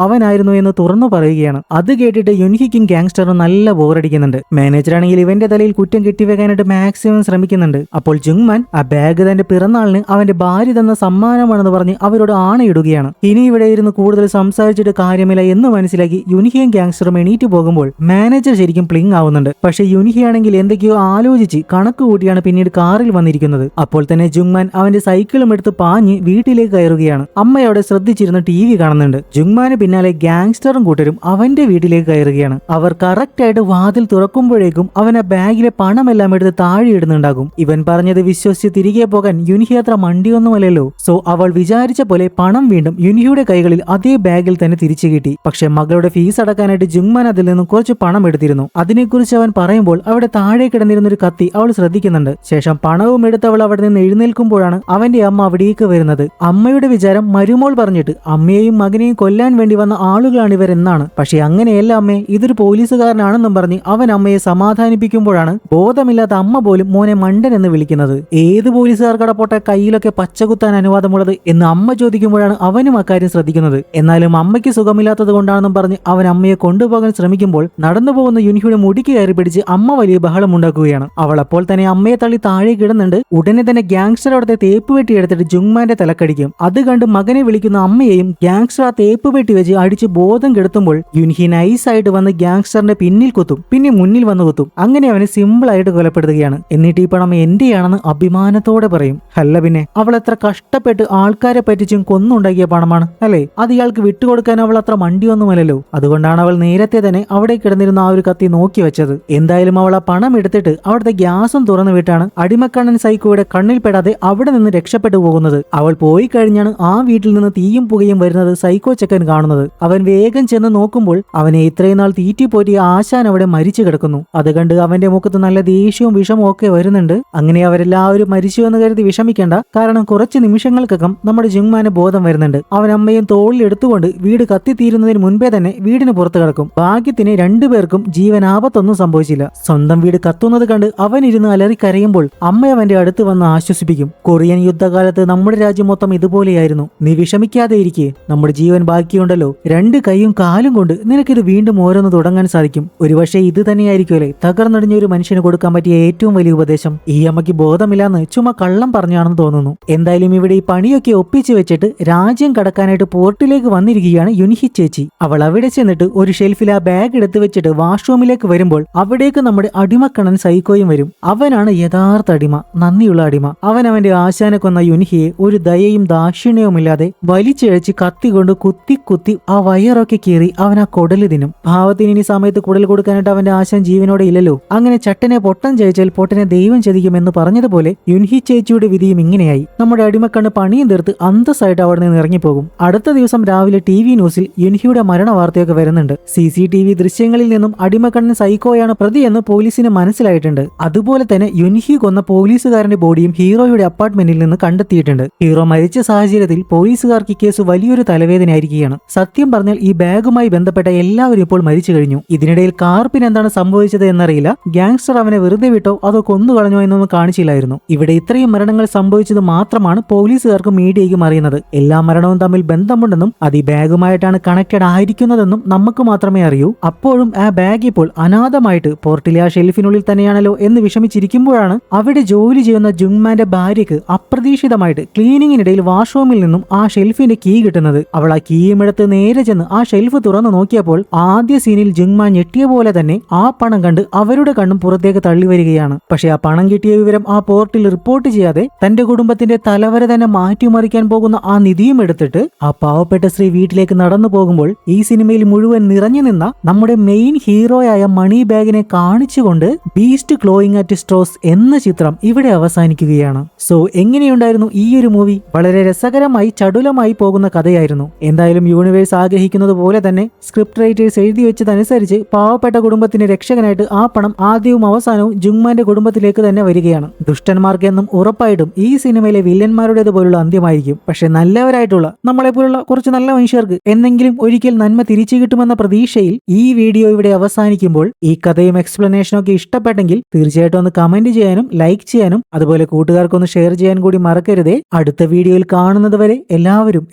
അവനായിരുന്നു എന്ന് തുറന്നു പറയുകയാണ്. അത് കേട്ടിട്ട് യുൻഹിക്കും ഗാങ്സ്റ്ററും നല്ല ബോറടിക്കുന്നുണ്ട്. മാനേജറാണെങ്കിൽ ഇവന്റെ തലയിൽ കുറ്റം കെട്ടിവെക്കാനായിട്ട് മാക്സിമം ശ്രമിക്കുന്നുണ്ട്. അപ്പോൾ ജുങ്മാൻ ആ ബാഗ് തന്റെ പിറന്നാളിന് അവന്റെ ഭാര്യ തന്ന സമ്മാനമാണെന്ന് പറഞ്ഞ് അവരോട് ആണയിടുകയാണ്. ഇനി ഇവിടെ ഇരുന്ന് കൂടുതൽ സംസാരിച്ചിട്ട് കാര്യമില്ല എന്ന് മനസ്സിലാക്കി യുൻഹിയും ഗാങ്സ്റ്ററും എണീറ്റ് പോകുമ്പോൾ മാനേജർ ശരിക്കും പ്ലിങ് ആവുന്നുണ്ട്. പക്ഷെ യുൻഹിയാണെങ്കിൽ എന്തൊക്കെയോ ആലോചിച്ച് കണക്ക് കൂട്ടിയാണ് പിന്നീട് കാറിൽ വന്നിരിക്കുന്നത്. അപ്പോൾ തന്നെ ജുങ്മാൻ അവന്റെ സൈക്കിളും എടുത്ത് പാഞ്ഞ് വീട്ടിലേക്ക് കയറുകയാണ്. അമ്മ അവിടെ ശ്രദ്ധിച്ചിരുന്ന് TV കാണുന്നുണ്ട്. ജുങ്മാന് പിന്നാലെ ഗാങ്സ്റ്ററും കൂട്ടരും അവന്റെ വീട്ടിലേക്ക് കയറുകയാണ്. അവർ കറക്റ്റ് ആയിട്ട് വാതിൽ തുറക്കുമ്പോഴേക്കും അവൻ ആ ബാഗിലെ പണമെല്ലാം എടുത്ത് താഴെ ഇടുന്നുണ്ടാകും. ഇവൻ പറഞ്ഞത് വിശ്വസിച്ച് തിരികെ പോകാൻ യുൻഹി അത്ര മണ്ടിയൊന്നുമല്ലല്ലോ. സോ അവൾ വിചാരിച്ച പോലെ പണം വീണ്ടും യുൻഹിയുടെ കൈകളിൽ അതേ ബാഗിൽ തന്നെ തിരിച്ചു കിട്ടി. പക്ഷെ മകളുടെ ഫീസ് അടക്കാനായിട്ട് ജുങ്മാൻ അതിൽ നിന്നും കുറച്ച് പണം എടുത്തിരുന്നു. അതിനെക്കുറിച്ച് അവൻ പറയുമ്പോൾ അവിടെ താഴെ കിടന്നിരുന്ന ഒരു കത്തി അവൾ ശ്രദ്ധിക്കുന്നുണ്ട്. ശേഷം പണവും എടുത്ത് അവൾ അവിടെ നിന്ന് എഴുന്നേൽക്കുമ്പോഴാണ് അവന്റെ അമ്മ അവിടേക്ക് വരുന്നത്. അമ്മയുടെ വിചാരം മരുമോൾ പറഞ്ഞിട്ട് അമ്മയെയും മകനെയും കൊല്ലാൻ വേണ്ടി വന്ന ആളുകളാണ് ഇവരെന്നാണ്. പക്ഷെ അങ്ങനെയല്ല അമ്മേ, ഇതൊരു പോലീസുകാരനാണെന്നും പറഞ്ഞ് അവൻ അമ്മയെ സമാധാനിപ്പിക്കുമ്പോഴാണ് ബോധമില്ലാത്ത അമ്മ പോലും മോനെ മണ്ടൻ എന്ന് വിളിക്കുന്നത്. ഏത് പോലീസുകാർക്കട പോട്ടെ കയ്യിലൊക്കെ പച്ചകുത്താൻ അനുവാദമുള്ളത് എന്ന് അമ്മ ചോദിക്കുമ്പോഴാണ് അവനും അക്കാര്യം ശ്രദ്ധിക്കുന്നത്. എന്നാലും അമ്മയ്ക്ക് സുഖമില്ലാത്തത് കൊണ്ടാണെന്നും പറഞ്ഞ് അവൻ അമ്മയെ കൊണ്ടുപോകാൻ ശ്രമിക്കുമ്പോൾ നടന്നു പോകുന്ന യുൻഹിയുടെ മുടിക്ക് കയറി പിടിച്ച് അമ്മ വലിയ ബഹളം ഉണ്ടാക്കുകയാണ്. അവൾ അപ്പോൾ തന്നെ അമ്മയെ തള്ളി താഴെ കിടന്നുണ്ട്. ഉടനെ തന്നെ ഗാങ്സ്റ്റർ അവിടുത്തെ തേപ്പ് വെട്ടി എടുത്തിട്ട് ജുങ്മാന്റെ തലക്കടിക്കും. അത് കണ്ട് മകനെ വിളിക്കുന്ന അമ്മയെയും ഗാങ്സ്റ്റർ ആ തേപ്പ് വെട്ടി വെച്ച് അടിച്ച് ബോധം കെടുത്തുമ്പോൾ യുൻഹി നൈസായിട്ട് വന്ന് ഗാങ്സ്റ്ററിന്റെ പിന്നിൽ കുത്തും, പിന്നെ മുന്നിൽ വന്ന് കുത്തും. അങ്ങനെ അവനെ സിമ്പിൾ ആയിട്ട് കൊലപ്പെടുത്തുകയാണ്. എന്നിട്ട് ഈ പണം എന്റെയാണെന്ന് അഭിമാനത്തോടെ പറയും. അല്ല പിന്നെ അവൾ എത്ര കഷ്ടപ്പെട്ട് ആൾക്കാരെ പറ്റിച്ചും കൊന്നുണ്ടാക്കിയ പണമാണ് അല്ലെ? അത് ഇയാൾക്ക് വിട്ടുകൊടുക്കാൻ അവൾ അത്ര മണ്ടിയൊന്നുമല്ലല്ലോ. അതുകൊണ്ടാണ് അവൾ നേരത്തെ തന്നെ അവിടെ കിടന്നിരുന്ന ആ ഒരു കത്തി നോക്കി വെച്ചത്. എന്തായാലും അവൾ ആ പണം എടുത്തിട്ട് അവിടുത്തെ ഗ്യാസും തുറന്നു വിട്ടാണ് അടിമക്കണ്ണൻ സൈക്കോയുടെ കണ്ണിൽപ്പെടാതെ അവിടെ നിന്ന് രക്ഷപ്പെട്ടു പോകുന്നത്. അവൾ പോയി കഴിഞ്ഞാണ് ആ വീട്ടിൽ നിന്ന് തീയും പുകയും വരുന്നത് സൈക്കോ ചെക്കൻ കാണുന്നത്. അവൻ വേഗം ചെന്ന് നോക്കുമ്പോൾ അവനെ ഇത്രയും നാൾ തീറ്റിപ്പോറ്റിയ ആശാൻ അവിടെ മരിച്ചു കിടക്കുന്നു. അത് കണ്ട് അവന്റെ മുഖത്ത് നല്ല ദേഷ്യവും വിഷമവും ഒക്കെ വരുന്നുണ്ട്. അങ്ങനെ അവരെല്ലാവരും മരിച്ചു എന്ന് കരുതി വിഷമിക്കേണ്ട, കാരണം കുറച്ച് നിമിഷങ്ങൾക്കകം നമ്മുടെ ജുങ്മാന് ബോധം വരുന്നുണ്ട്. അവൻ അമ്മയും തോളിൽ എടുത്തുകൊണ്ട് വീട് കത്തിത്തീരുന്നതിന് മുൻപേ തന്നെ വീടിന് പുറത്തു കിടക്കും. ഭാഗ്യത്തിന് രണ്ടുപേർക്കും ജീവൻ ആപത്തൊന്നും സംഭവിച്ചില്ല. സ്വന്തം വീട് കത്തുന്നത് കണ്ട് അവൻ ഇരുന്ന് അലറി കരയുമ്പോൾ അമ്മ അവന്റെ അടുത്ത് വന്ന് ആശ്വസിപ്പിക്കും. കൊറിയൻ യുദ്ധകാലത്ത് നമ്മുടെ രാജ്യം മൊത്തം ഇതുപോലെയായിരുന്നു. നീ വിഷമിക്കാതെ ഇരിക്കെ, നമ്മുടെ ജീവൻ ബാക്കിയുണ്ടല്ലോ. രണ്ട് കൈയും കാലും കൊണ്ട് നിനക്കിത് വീണ്ടും ഓരോന്ന് തുടങ്ങാൻ സാധിക്കും. ഒരുപക്ഷെ ഇത് തന്നെയായിരിക്കുമല്ലേ തകർന്നടിഞ്ഞ ഒരു മനുഷ്യന് കൊടുക്കാൻ പറ്റിയ ഏറ്റവും വലിയ ഉപദേശം. ഈ അമ്മയ്ക്ക് ബോധമില്ലാന്ന് ചുമ്മാ കള്ളം പറഞ്ഞാണെന്ന് തോന്നുന്നു. എന്തായാലും ഇവിടെ ഈ പണിയൊക്കെ ഒപ്പിച്ചു വെച്ചിട്ട് രാജ്യം കടക്കാനായിട്ട് പോർട്ടിലേക്ക് വന്നിരിക്കുകയാണ് യുൻഹി ചേച്ചി. അവൾ അവിടെ ചെന്നിട്ട് ഒരു ഷെൽഫിൽ ആ ബാഗ് എടുത്തു വെച്ചിട്ട് വാഷ്റൂമിലേക്ക് വരുമ്പോൾ അവിടേക്ക് നമ്മുടെ അടിമക്കണ്ണൻ സൈക്കോയും വരും. അവനാണ് യഥാർത്ഥ അടിമ, നന്ദിയുള്ള അടിമ. അവൻ അവന്റെ ആശാനെ കൊന്ന യുൻഹിയെ ഒരു ദയയും ദാക്ഷിണ്യവുമില്ലാതെ വലിച്ചിഴച്ച് കത്തി കൊണ്ട് കുത്തി കുത്തി ആ വയറൊക്കെ കീറി അവൻ ആ കൊടല് തിന്നും. ഭാവത്തിന് ഇനി സമയത്ത് കുടൽ കൊടുക്കാനായിട്ട് അവന്റെ ആശാൻ ജീവനോടെ ഇല്ലല്ലോ. അങ്ങനെ ചട്ടനെ പൊട്ടൻ ജയിച്ചാൽ പൊട്ടനെ ദൈവം ചതിക്കുമെന്ന് പറഞ്ഞതുപോലെ യുൻഹി ചേച്ചിയുടെ വിധിയും ഇങ്ങനെയായി. നമ്മുടെ അടിമക്കണ്ണ് പണിയും തീർത്ത് അന്തസ്സായിട്ട് അവിടെ നിന്ന് ഇറങ്ങിപ്പോകും. അടുത്ത ദിവസം രാവിലെ TV ന്യൂസിൽ യുൻഹിയുടെ മരണ വാർത്തയൊക്കെ വരുന്നുണ്ട്. CCTV ദൃശ്യങ്ങളിൽ നിന്നും അടിമക്കണ്ണൻ സൈക്കോയാണ് പ്രതിയെന്ന് പോലീസിന് മനസ്സിലായിട്ടുണ്ട്. അതുപോലെ തന്നെ യുൻഹി കൊന്ന പോലീസുകാരന്റെ ബോഡിയും ഹീറോയുടെ അപ്പാർട്ട്മെന്റിൽ നിന്ന് കണ്ടെത്തിയിട്ടുണ്ട്. ഹീറോ മരിച്ച സാഹചര്യത്തിൽ പോലീസുകാർക്ക് കേസ് വലിയൊരു തലവേദനയായിരിക്കുകയാണ്. സത്യം പറഞ്ഞാൽ ഈ ബാഗുമായി ബന്ധപ്പെട്ട എല്ലാവരും ഇപ്പോൾ മരിച്ചു കഴിഞ്ഞു. ഇതിനിടയിൽ കാർപ്പിന് എന്താണ് സംഭവിച്ചത് എന്നറിയില്ല. ഗാങ്സ്റ്റർ അവനെ വെറുതെ വിട്ടോ അതോ കൊന്നുകളഞ്ഞോ എന്നൊന്നും കാണിച്ചില്ലായിരുന്നു. ഇവിടെ ഇത്രയും മരണങ്ങൾ സംഭവിച്ചത് മാത്രമാണ് പോലീസുകാർക്കും മീഡിയയ്ക്കും അറിയുന്നത്. എല്ലാ മരണവും തമ്മിൽ ബന്ധമുണ്ടെന്നും അത് ഈ ബാഗുമായിട്ടാണ് കണക്റ്റഡ് ആയിരിക്കുന്നതെന്നും നമുക്ക് മാത്രമേ അറിയൂ. അപ്പോഴും ആ ബാഗ് ഇപ്പോൾ അനാഥമായിട്ട് പോർട്ടിലെ ആ ഷെൽഫിനുള്ളിൽ തന്നെയാണല്ലോ എന്ന് വിഷമിച്ചിരിക്കുമ്പോഴാണ് അവിടെ ജോലി ചെയ്യുന്ന ജുങ്മാന്റെ ഭാര്യയ്ക്ക് അപ്രതീക്ഷിതമായിട്ട് ക്ലീനിങ്ങിനിടയിൽ വാഷ്റൂമിൽ നിന്നും ആ ഷെൽഫിന്റെ കീ കിട്ടുന്നത്. അവൾ ആ കീയും എടുത്ത് നേരെ ചെന്ന് ആ ഷെൽഫ് തുറന്നു നോക്കിയപ്പോൾ ആദ്യ സീനിൽ ജുങ്മാൻ ഞെട്ടിയ പോലെ തന്നെ ആ പണം കണ്ട് അവരുടെ കണ്ണും പുറത്തേക്ക് തള്ളി വരികയാണ്. പക്ഷെ ആ പണം കിട്ടിയ വിവരം ആ പോർട്ടിൽ റിപ്പോർട്ട് ചെയ്യാതെ തന്റെ കുടുംബത്തിന്റെ തലവരെ തന്നെ മാറ്റിമറിക്കാൻ പോകുന്ന ആ നിധിയും എടുത്തിട്ട് ആ പാവപ്പെട്ട സ്ത്രീ വീട്ടിലേക്ക് നടന്നു പോകുമ്പോൾ ഈ സിനിമയിൽ മുഴുവൻ നിറഞ്ഞു നിന്ന നമ്മുടെ മെയിൻ ഹീറോയായ മണി ബാഗിനെ കാണിച്ചുകൊണ്ട് ബീസ്റ്റ് ക്ലോയിങ് അറ്റ് സ്ട്രോസ് എന്ന ചിത്രം ഇവിടെ അവസാനിക്കുകയാണ്. സോ എങ്ങനെയുണ്ടായിരുന്നു ഈ ഒരു മൂവി? വളരെ രസകരമായി ചടുലമായി പോകുന്ന കഥയായിരുന്നു. എന്തായാലും യൂണിവേഴ്സ് ആഗ്രഹിക്കുന്നത് പോലെ തന്നെ സ്ക്രിപ്റ്റ് റൈറ്റേഴ്സ് എഴുതി വെച്ചതനുസരിച്ച് പാവപ്പെട്ട കുടുംബത്തിന്റെ രക്ഷകനായിട്ട് ആ പണം ആദ്യവും അവസാനവും ജുങ്മാന്റെ കുടുംബത്തിലേക്ക് തന്നെ വരികയാണ്. ദുഷ്ടന്മാർക്ക് എന്നും ഉറപ്പായിട്ടും ഈ സിനിമയിലെ വില്ലന്മാരുടേതുപോലുള്ള അന്ത്യമായിരിക്കും. പക്ഷെ നല്ലവരായിട്ടുള്ള നമ്മളെ പോലുള്ള കുറച്ച് നല്ല മനുഷ്യർക്ക് എന്നെങ്കിലും ഒരിക്കൽ നന്മ തിരിച്ചു കിട്ടുമെന്ന പ്രതീക്ഷയിൽ ഈ വീഡിയോ ഇവിടെ അവസാനിക്കുമ്പോൾ ഈ കഥയും എക്സ്പ്ലനേഷനും ഒക്കെ ഇഷ്ടപ്പെട്ടെങ്കിൽ തീർച്ചയായിട്ടും ഒന്ന് കമന്റ് ചെയ്യാനും ലൈക്ക് ചെയ്യാനും അതുപോലെ കൂട്ടുകാർക്കൊന്ന് ഷെയർ ചെയ്യാൻ കൂടി മറക്കരുതേ. അടുത്ത വീഡിയോയിൽ കാണുന്നത് വരെ എല്ലാവരും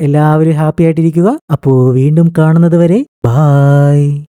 ഹാപ്പി ആയിട്ടിരിക്കുക. അപ്പോ വീണ്ടും കാണുന്നത് വരെ ബൈ.